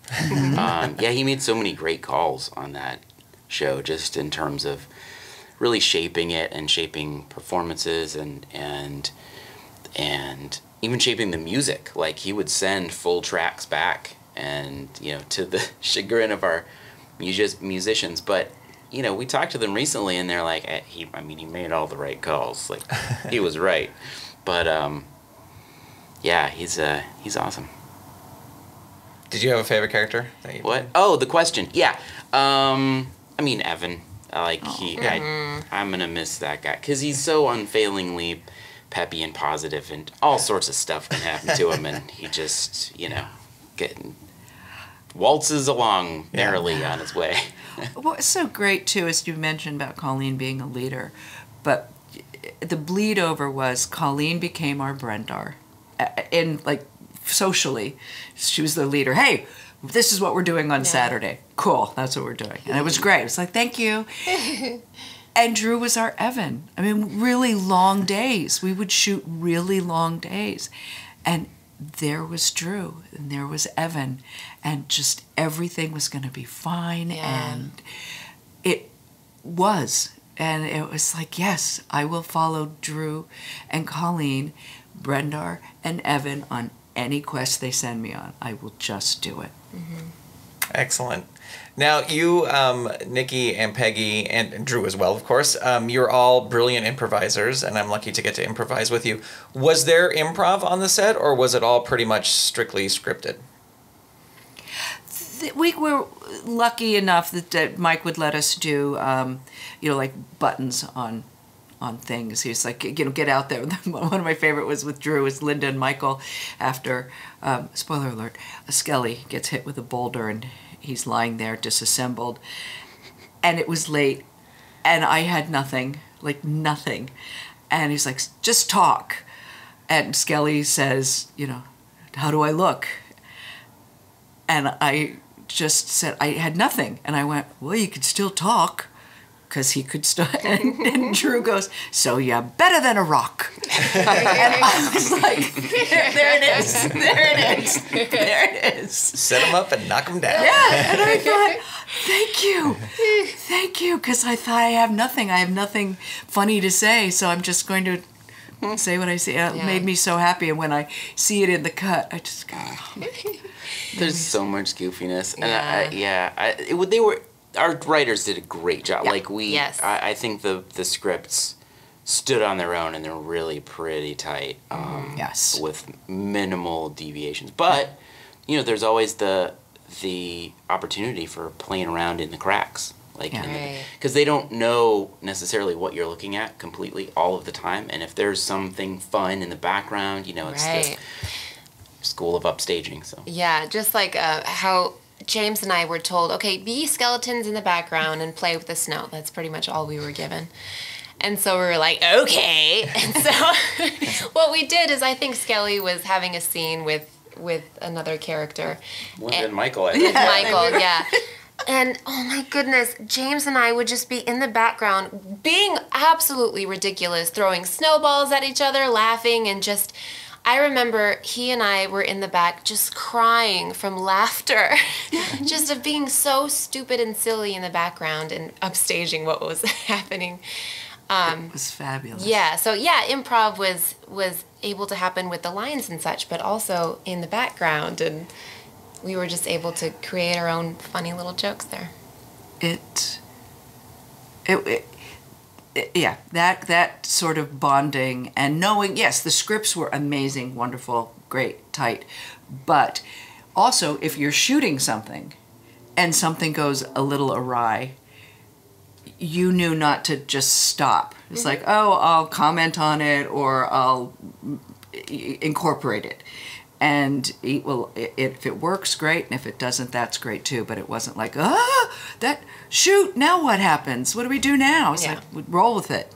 Yeah, he made so many great calls on that show, just in terms of really shaping it and shaping performances and even shaping the music. Like, he would send full tracks back, and to the chagrin of our musicians, but. We talked to them recently, and they're like, he made all the right calls. Like, he was right. But, yeah, he's awesome. Did you have a favorite character? What? Oh, the question. Yeah. Evan. I'm going to miss that guy. Because he's so unfailingly peppy and positive, and all sorts of stuff can happen to him, and he just, waltzes along merrily on his way. What's so great, too, is you mentioned about Colleen being a leader, but the bleed over was Colleen became our Brendar. Socially, she was the leader. Hey, this is what we're doing on Saturday. Cool, that's what we're doing. And it was great. It was like, thank you. And Drew was our Evan. Really long days. We would shoot really long days. And there was Drew, and there was Evan, and just everything was going to be fine, and it was. And it was like, yes, I will follow Drew and Colleen, Brendar, and Evan on any quest they send me on. I will just do it. Mm-hmm. Excellent. Now, you, Nikki and Peggy, and Drew as well, of course, you're all brilliant improvisers, and I'm lucky to get to improvise with you. Was there improv on the set, or was it all pretty much strictly scripted? We were lucky enough that Mike would let us do, like buttons on things. He was like, get out there. One of my favorite was with Drew, was Linda and Michael after, spoiler alert, Skelly gets hit with a boulder and he's lying there disassembled. And it was late and I had nothing. And he's like, just talk. And Skelly says, how do I look? And I just said, I had nothing. And I went, well, you could still talk. Because he could still, and Drew goes, so you're better than a rock. And I was like, there it is. Set him up and knock him down. Yeah, and I thought, thank you, because I thought I have nothing funny to say, so I'm just going to say what I say. It made me so happy, and when I see it in the cut, I just go, There's so much goofiness, and they were. Our writers did a great job. Yes. I think the scripts stood on their own, and they're really pretty tight. Yes. With minimal deviations, but there's always the opportunity for playing around in the cracks, because they don't know necessarily what you're looking at completely all of the time, and if there's something fun in the background, it's the school of upstaging. So just like how James and I were told, okay, be skeletons in the background and play with the snow. That's pretty much all we were given. And so we were like, okay. And so what we did is, I think Skelly was having a scene with another character. And Michael, I With think. Michael, yeah. And oh my goodness, James and I would just be in the background being absolutely ridiculous, throwing snowballs at each other, laughing, and just, I remember he and I were in the back just crying from laughter, just of being so stupid and silly in the background and upstaging what was happening. It was fabulous. Yeah, so yeah, improv was able to happen with the lines and such, but also in the background, and we were just able to create our own funny little jokes there. Yeah, that sort of bonding and knowing, yes, the scripts were amazing, wonderful, great, tight, but also if you're shooting something and something goes a little awry, you knew not to just stop. It's like, oh, I'll comment on it or I'll incorporate it. And if it works, great, and if it doesn't, that's great too. But it wasn't like, shoot, now what happens? What do we do now? It's like, we roll with it.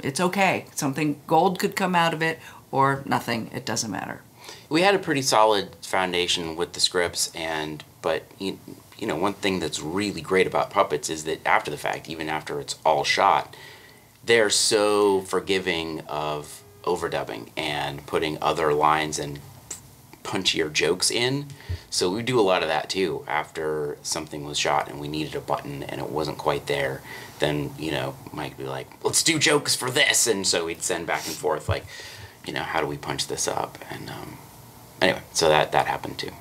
It's okay. Something gold could come out of it or nothing. It doesn't matter. We had a pretty solid foundation with the scripts, but you know, one thing that's really great about puppets is that after the fact, even after it's all shot, they're so forgiving of overdubbing and putting other lines and punchier jokes in. So we do a lot of that too. After something was shot and we needed a button and it wasn't quite there, then, you know, Mike would be like, let's do jokes for this. And so we'd send back and forth, like, you know, how do we punch this up? And anyway, so that happened too.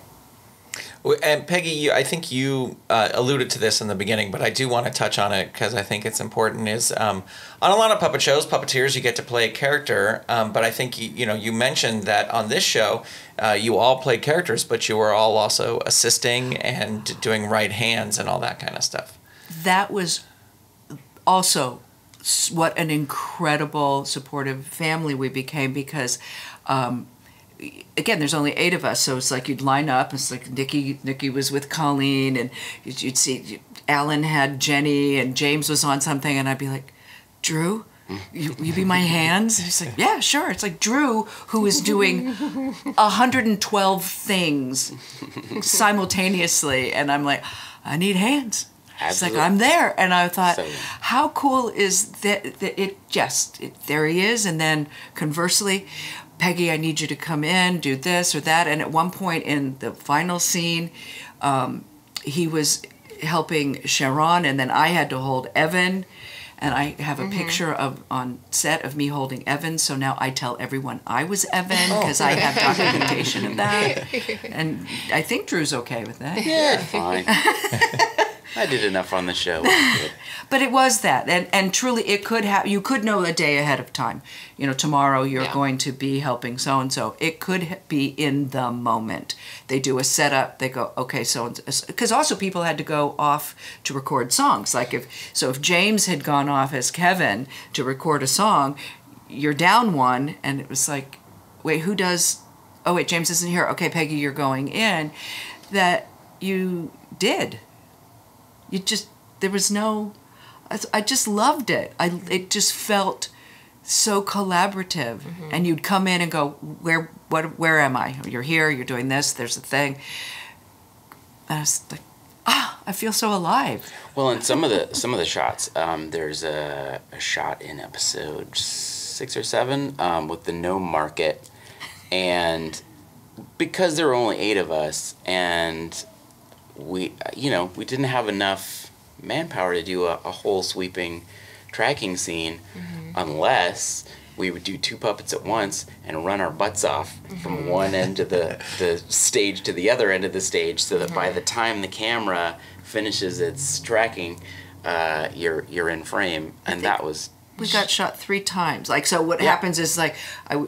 And Peggy, I think you alluded to this in the beginning, but I do want to touch on it because I think it's important. Is on a lot of puppet shows, puppeteers, you get to play a character, but I think you mentioned that on this show, you all played characters, but you were all also assisting and doing right hands and all that kind of stuff. That was also what an incredible supportive family we became because. Again, there's only 8 of us, so it's like you'd line up. It's like Nikki was with Colleen, and you'd see Alan had Jenny, and James was on something, and I'd be like, Drew, you be my hands? And he's like, yeah, sure. It's like Drew, who is doing 112 things simultaneously, and I'm like, I need hands. Absolutely. It's like, I'm there. And I thought, So, how cool is that there he is, and then conversely, Peggy, I need you to come in, do this or that. And at one point in the final scene, he was helping Sharon, and then I had to hold Evan. And I have a picture on set of me holding Evan, so now I tell everyone I was Evan because I have documentation of that. And I think Drew's okay with that. Yeah, fine. I did enough on the show. But it was that, and truly, it could have. You could know a day ahead of time. You know, tomorrow you're going to be helping so and so. It could be in the moment. They do a setup. They go, okay, so because also people had to go off to record songs. Like if James had gone off as Kevin to record a song, you're down one, and it was like, wait, who does? Oh wait, James isn't here. Okay, Peggy, you're going in. That you did. You just, there was no, I just loved it. It just felt so collaborative. And you'd come in and go, where am I? You're here, you're doing this, there's a thing. And I was like, I feel so alive. Well, in some of the shots, there's a shot in episode 6 or 7 with the gnome market. And because there were only 8 of us, and we didn't have enough manpower to do a whole sweeping tracking scene unless we would do 2 puppets at once and run our butts off from one end of the stage to the other end of the stage, so that by the time the camera finishes its tracking, you're in frame. And that was... We got shot 3 times. Like, so what happens is, like,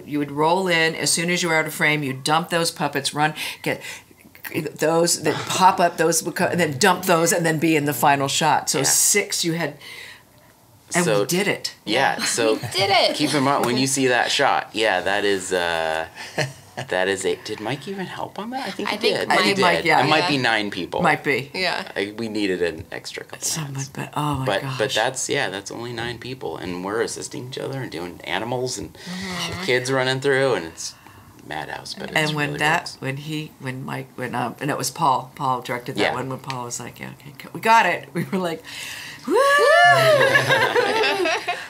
you would roll in, as soon as you were out of frame, you dump those puppets, get those that pop up, those would and then dump those, and then be in the final shot. So 6 you had, and we did it. Yeah, so did it. Keep in mind when you see that shot. Yeah, that is That is a. Did Mike even help on that? I think he think did. Mike- He I think did. Mike, yeah. It might be 9 people. Might be. Yeah. We needed an extra couple hands. But oh my gosh. But that's only 9 people, and we're assisting each other and doing animals and kids running through, and it's madhouse. But it's and when really that works. when Mike and it was Paul directed that Yeah. one. When Paul was like, yeah, okay, we got it. We were like, woo!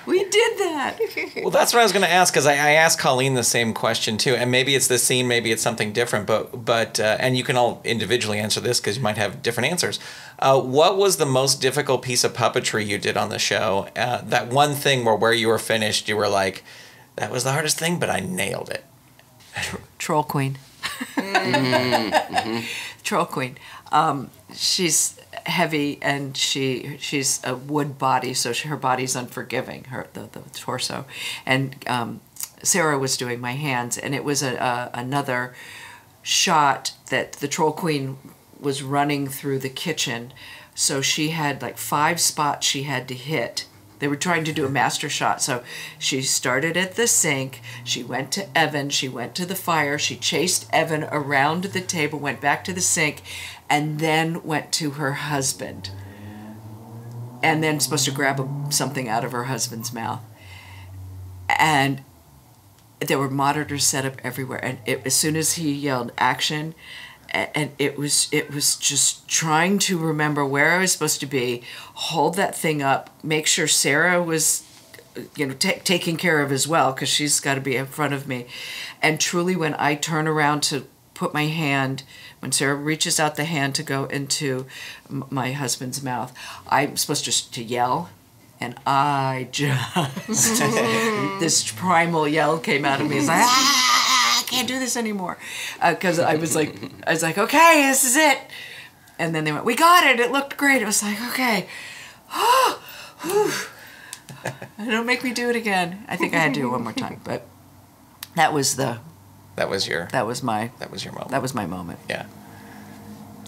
We did that. Well, that's what I was going to ask, because I asked Colleen the same question too, and maybe it's this scene, maybe it's something different, but and you can all individually answer this because you might have different answers. What was the most difficult piece of puppetry you did on the show? That one thing where you were finished, you were like, that was the hardest thing, but I nailed it. Troll Queen. Troll Queen. She's heavy and she's a wood body, so her body's unforgiving. The torso, and Sarah was doing my hands, and it was another shot that the Troll Queen was running through the kitchen, so she had like 5 spots she had to hit. They were trying to do a master shot. So she started at the sink, she went to Evan, she went to the fire, she chased Evan around the table, went back to the sink, and then went to her husband. And then supposed to grab something out of her husband's mouth. And there were monitors set up everywhere. And as soon as he yelled action, and it was just trying to remember where I was supposed to be, hold that thing up, make sure Sarah was, taken care of as well, because she's got to be in front of me. And truly, when I turn around to put my hand, when Sarah reaches out the hand to go into my husband's mouth, I'm supposed to yell. And I just, this primal yell came out of me. It's like, I can't do this anymore. Because I was like, okay, this is it. And then they went, we got it. It looked great. It was like, okay. Don't make me do it again. I think I had to do it one more time. But that was my moment. Yeah.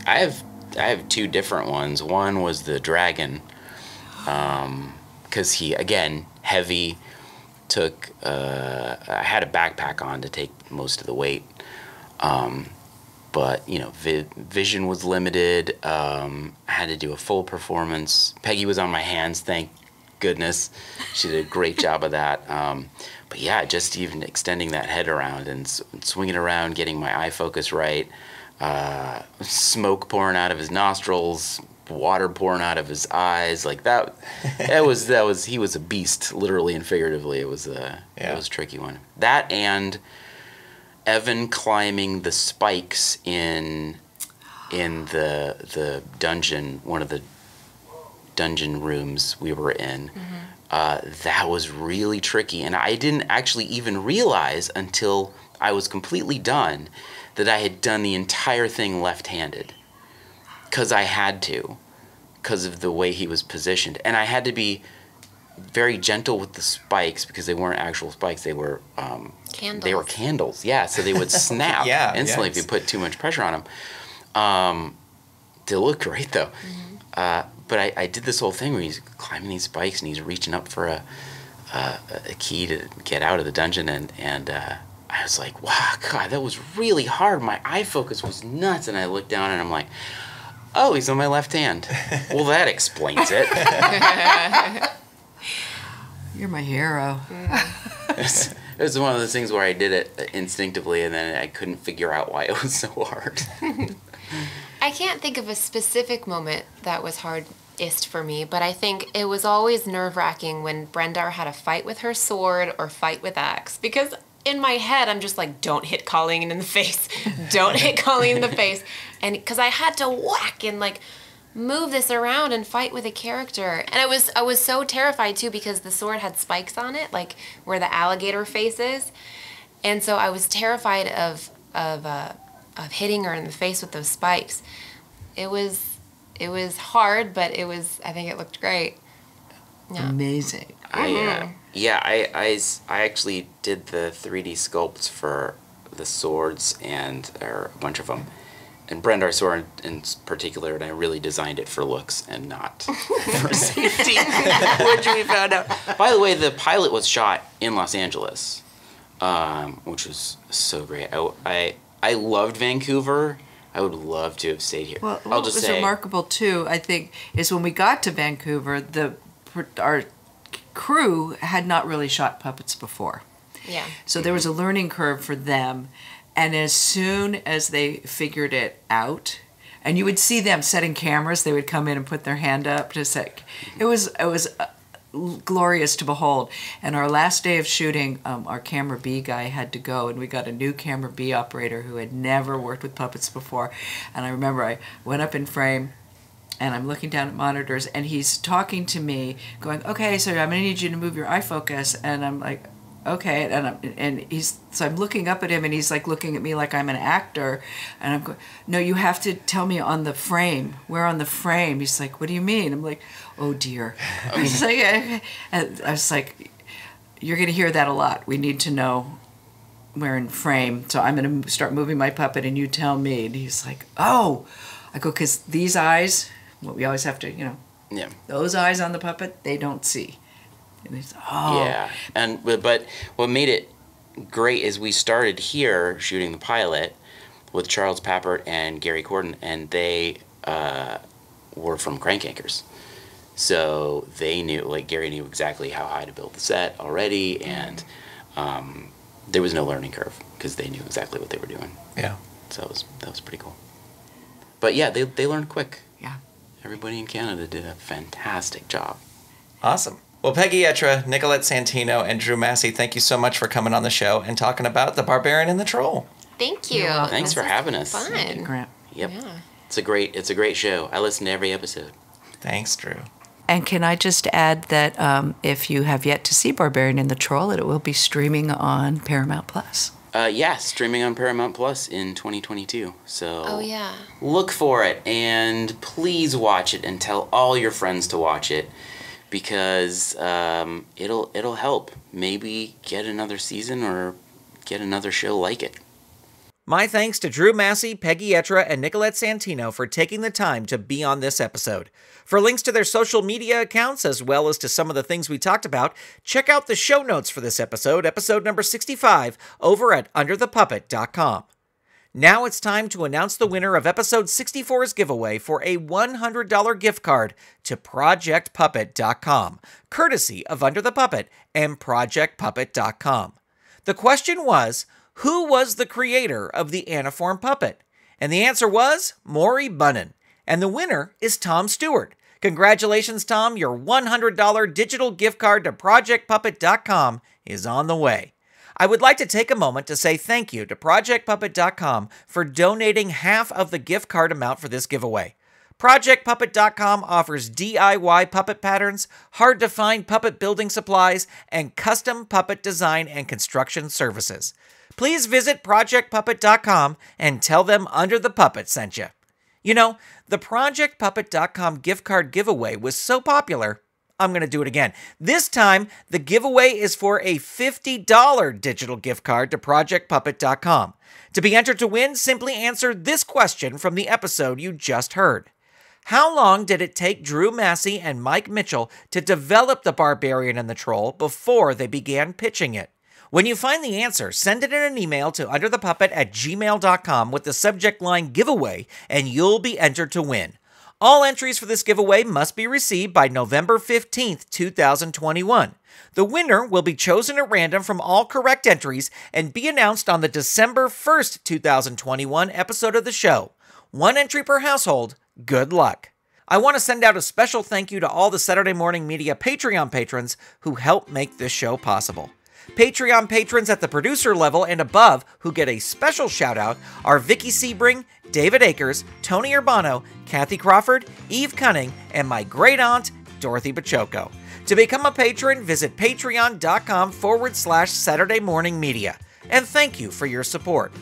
I have 2 different ones. One was the dragon, because he, again, heavy, took, I had a backpack on to take most of the weight, but, vision was limited. I had to do a full performance. Peggy was on my hands, thank goodness. She did a great job of that. But yeah, just even extending that head around and swinging around, getting my eye focus right, smoke pouring out of his nostrils, water pouring out of his eyes, like that was he was a beast, literally and figuratively. It was a tricky one. That and Evan climbing the spikes in the dungeon, one of the dungeon rooms we were in. That was really tricky, and I didn't actually even realize until I was completely done that I had done the entire thing left-handed, because I had to, because of the way he was positioned. And I had to be very gentle with the spikes, because they weren't actual spikes, they were Candles. They were candles, yeah, so they would snap instantly if you put too much pressure on them. They look great though. But I did this whole thing where he's climbing these spikes and he's reaching up for a key to get out of the dungeon, and I was like, wow, God, that was really hard. My eye focus was nuts, and I looked down and I'm like, oh, he's on my left hand. Well, that explains it. You're my hero. It was one of those things where I did it instinctively, and then I couldn't figure out why it was so hard. I can't think of a specific moment that was hardest for me, but I think it was always nerve-wracking when Brenda had a fight with her sword or fight with axe, because in my head I'm just like, don't hit Colleen in the face, don't hit Colleen in the face, and because I had to whack and like move this around and fight with a character, and I was so terrified too, because the sword had spikes on it, like where the alligator face is, and so I was terrified of hitting her in the face with those spikes. It was hard, but I think it looked great. Yeah. Amazing. I actually did the 3D sculpts for the swords or a bunch of them, and Brendar's sword in particular, and I really designed it for looks and not for safety, which we found out. By the way, the pilot was shot in Los Angeles. which was so great. I loved Vancouver. I would love to have stayed here. Well, I'll what just was say, remarkable too, I think, is when we got to Vancouver, our crew had not really shot puppets before. Yeah. So there was a learning curve for them, and as soon as they figured it out, and you would see them setting cameras, they would come in and put their hand up to set. It was glorious to behold. And our last day of shooting, our camera B guy had to go, and we got a new camera B operator who had never worked with puppets before. And I remember I went up in frame, and I'm looking down at monitors, and he's talking to me, going, "Okay, so I'm gonna need you to move your eye focus," and I'm like, "Okay," so I'm looking up at him, and he's like looking at me like I'm an actor, and I'm going, "No, you have to tell me on the frame. We're on the frame." He's like, "What do you mean?" I'm like, "Oh dear." He's like, and I was like, "You're gonna hear that a lot. We need to know we're in frame. So I'm gonna start moving my puppet, and you tell me." And he's like, "Oh," I go, "'Cause these eyes, what we always have to, yeah. those eyes on the puppet, they don't see." And he's, "Oh." Yeah, but what made it great is we started here shooting the pilot with Charles Pappert and Gary Corden, and they were from Crank Anchors. So they knew, like Gary knew exactly how high to build the set already, and there was no learning curve because they knew exactly what they were doing. Yeah. So that was pretty cool. But yeah, they learned quick. Yeah. Everybody in Canada did a fantastic job. Awesome. Well, Peggy Etra, Nicolette Santino, and Drew Massey, thank you so much for coming on the show and talking about The Barbarian and the Troll. Thank you. Thanks for having us. Fun. Thank you, Grant. Yep. Yeah. It's a great show. I listen to every episode. Thanks, Drew. And can I just add that if you have yet to see Barbarian and the Troll, it will be streaming on Paramount Plus. Yeah, streaming on Paramount Plus in 2022. So Oh yeah. look for it, and please watch it and tell all your friends to watch it, because it'll help maybe get another season or get another show like it. My thanks to Drew Massey, Peggy Etra, and Nicolette Santino for taking the time to be on this episode. For links to their social media accounts, as well as to some of the things we talked about, check out the show notes for this episode number 65, over at underthepuppet.com. Now it's time to announce the winner of episode 64's giveaway for a $100 gift card to projectpuppet.com, courtesy of Under the Puppet and projectpuppet.com. The question was, who was the creator of the Aniform puppet? And the answer was Maury Bunnan. And the winner is Tom Stewart. Congratulations, Tom. Your $100 digital gift card to projectpuppet.com is on the way. I would like to take a moment to say thank you to projectpuppet.com for donating half of the gift card amount for this giveaway. ProjectPuppet.com offers DIY puppet patterns, hard-to-find puppet building supplies, and custom puppet design and construction services. Please visit ProjectPuppet.com and tell them Under the Puppet sent you. You know, the ProjectPuppet.com gift card giveaway was so popular, I'm going to do it again. This time, the giveaway is for a $50 digital gift card to ProjectPuppet.com. To be entered to win, simply answer this question from the episode you just heard. How long did it take Drew Massey and Mike Mitchell to develop The Barbarian and the Troll before they began pitching it? When you find the answer, send it in an email to underthepuppet@gmail.com with the subject line giveaway, and you'll be entered to win. All entries for this giveaway must be received by November 15th, 2021. The winner will be chosen at random from all correct entries and be announced on the December 1st, 2021 episode of the show. One entry per household. Good luck. I want to send out a special thank you to all the Saturday Morning Media Patreon patrons who help make this show possible. Patreon patrons at the producer level and above who get a special shout out are Vicky Sebring, David Akers, Tony Urbano, Kathy Crawford, Eve Cunning, and my great aunt, Dorothy Pachoco. To become a patron, visit patreon.com/Saturday Morning Media. And thank you for your support.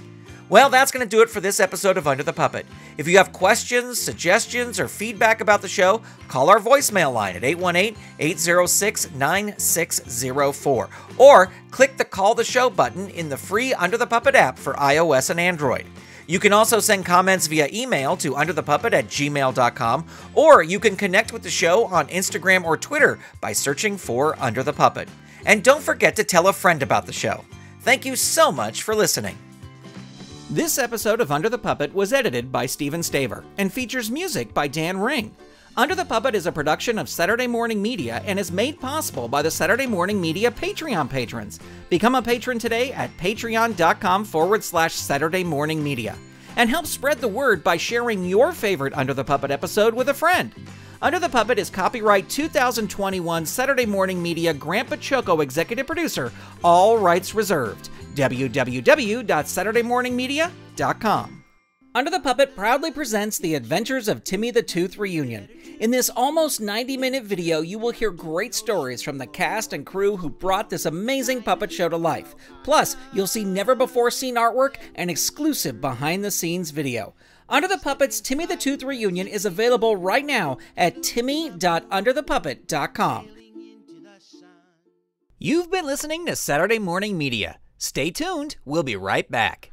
Well, that's going to do it for this episode of Under the Puppet. If you have questions, suggestions, or feedback about the show, call our voicemail line at 818-806-9604, or click the Call the Show button in the free Under the Puppet app for iOS and Android. You can also send comments via email to underthepuppet@gmail.com, or you can connect with the show on Instagram or Twitter by searching for Under the Puppet. And don't forget to tell a friend about the show. Thank you so much for listening. This episode of Under the Puppet was edited by Steven Staver and features music by Dan Ring. Under the Puppet is a production of Saturday Morning Media and is made possible by the Saturday Morning Media Patreon patrons. Become a patron today at patreon.com/Saturday Morning Media. And help spread the word by sharing your favorite Under the Puppet episode with a friend. Under the Puppet is copyright 2021 Saturday Morning Media Grant Pachoco executive producer, all rights reserved. www.saturdaymorningmedia.com. Under the Puppet proudly presents The Adventures of Timmy the Tooth Reunion. In this almost 90-minute video, you will hear great stories from the cast and crew who brought this amazing puppet show to life. Plus, you'll see never-before-seen artwork and exclusive behind-the-scenes video. Under the Puppet's Timmy the Tooth Reunion is available right now at timmy.underthepuppet.com. You've been listening to Saturday Morning Media. Stay tuned, we'll be right back.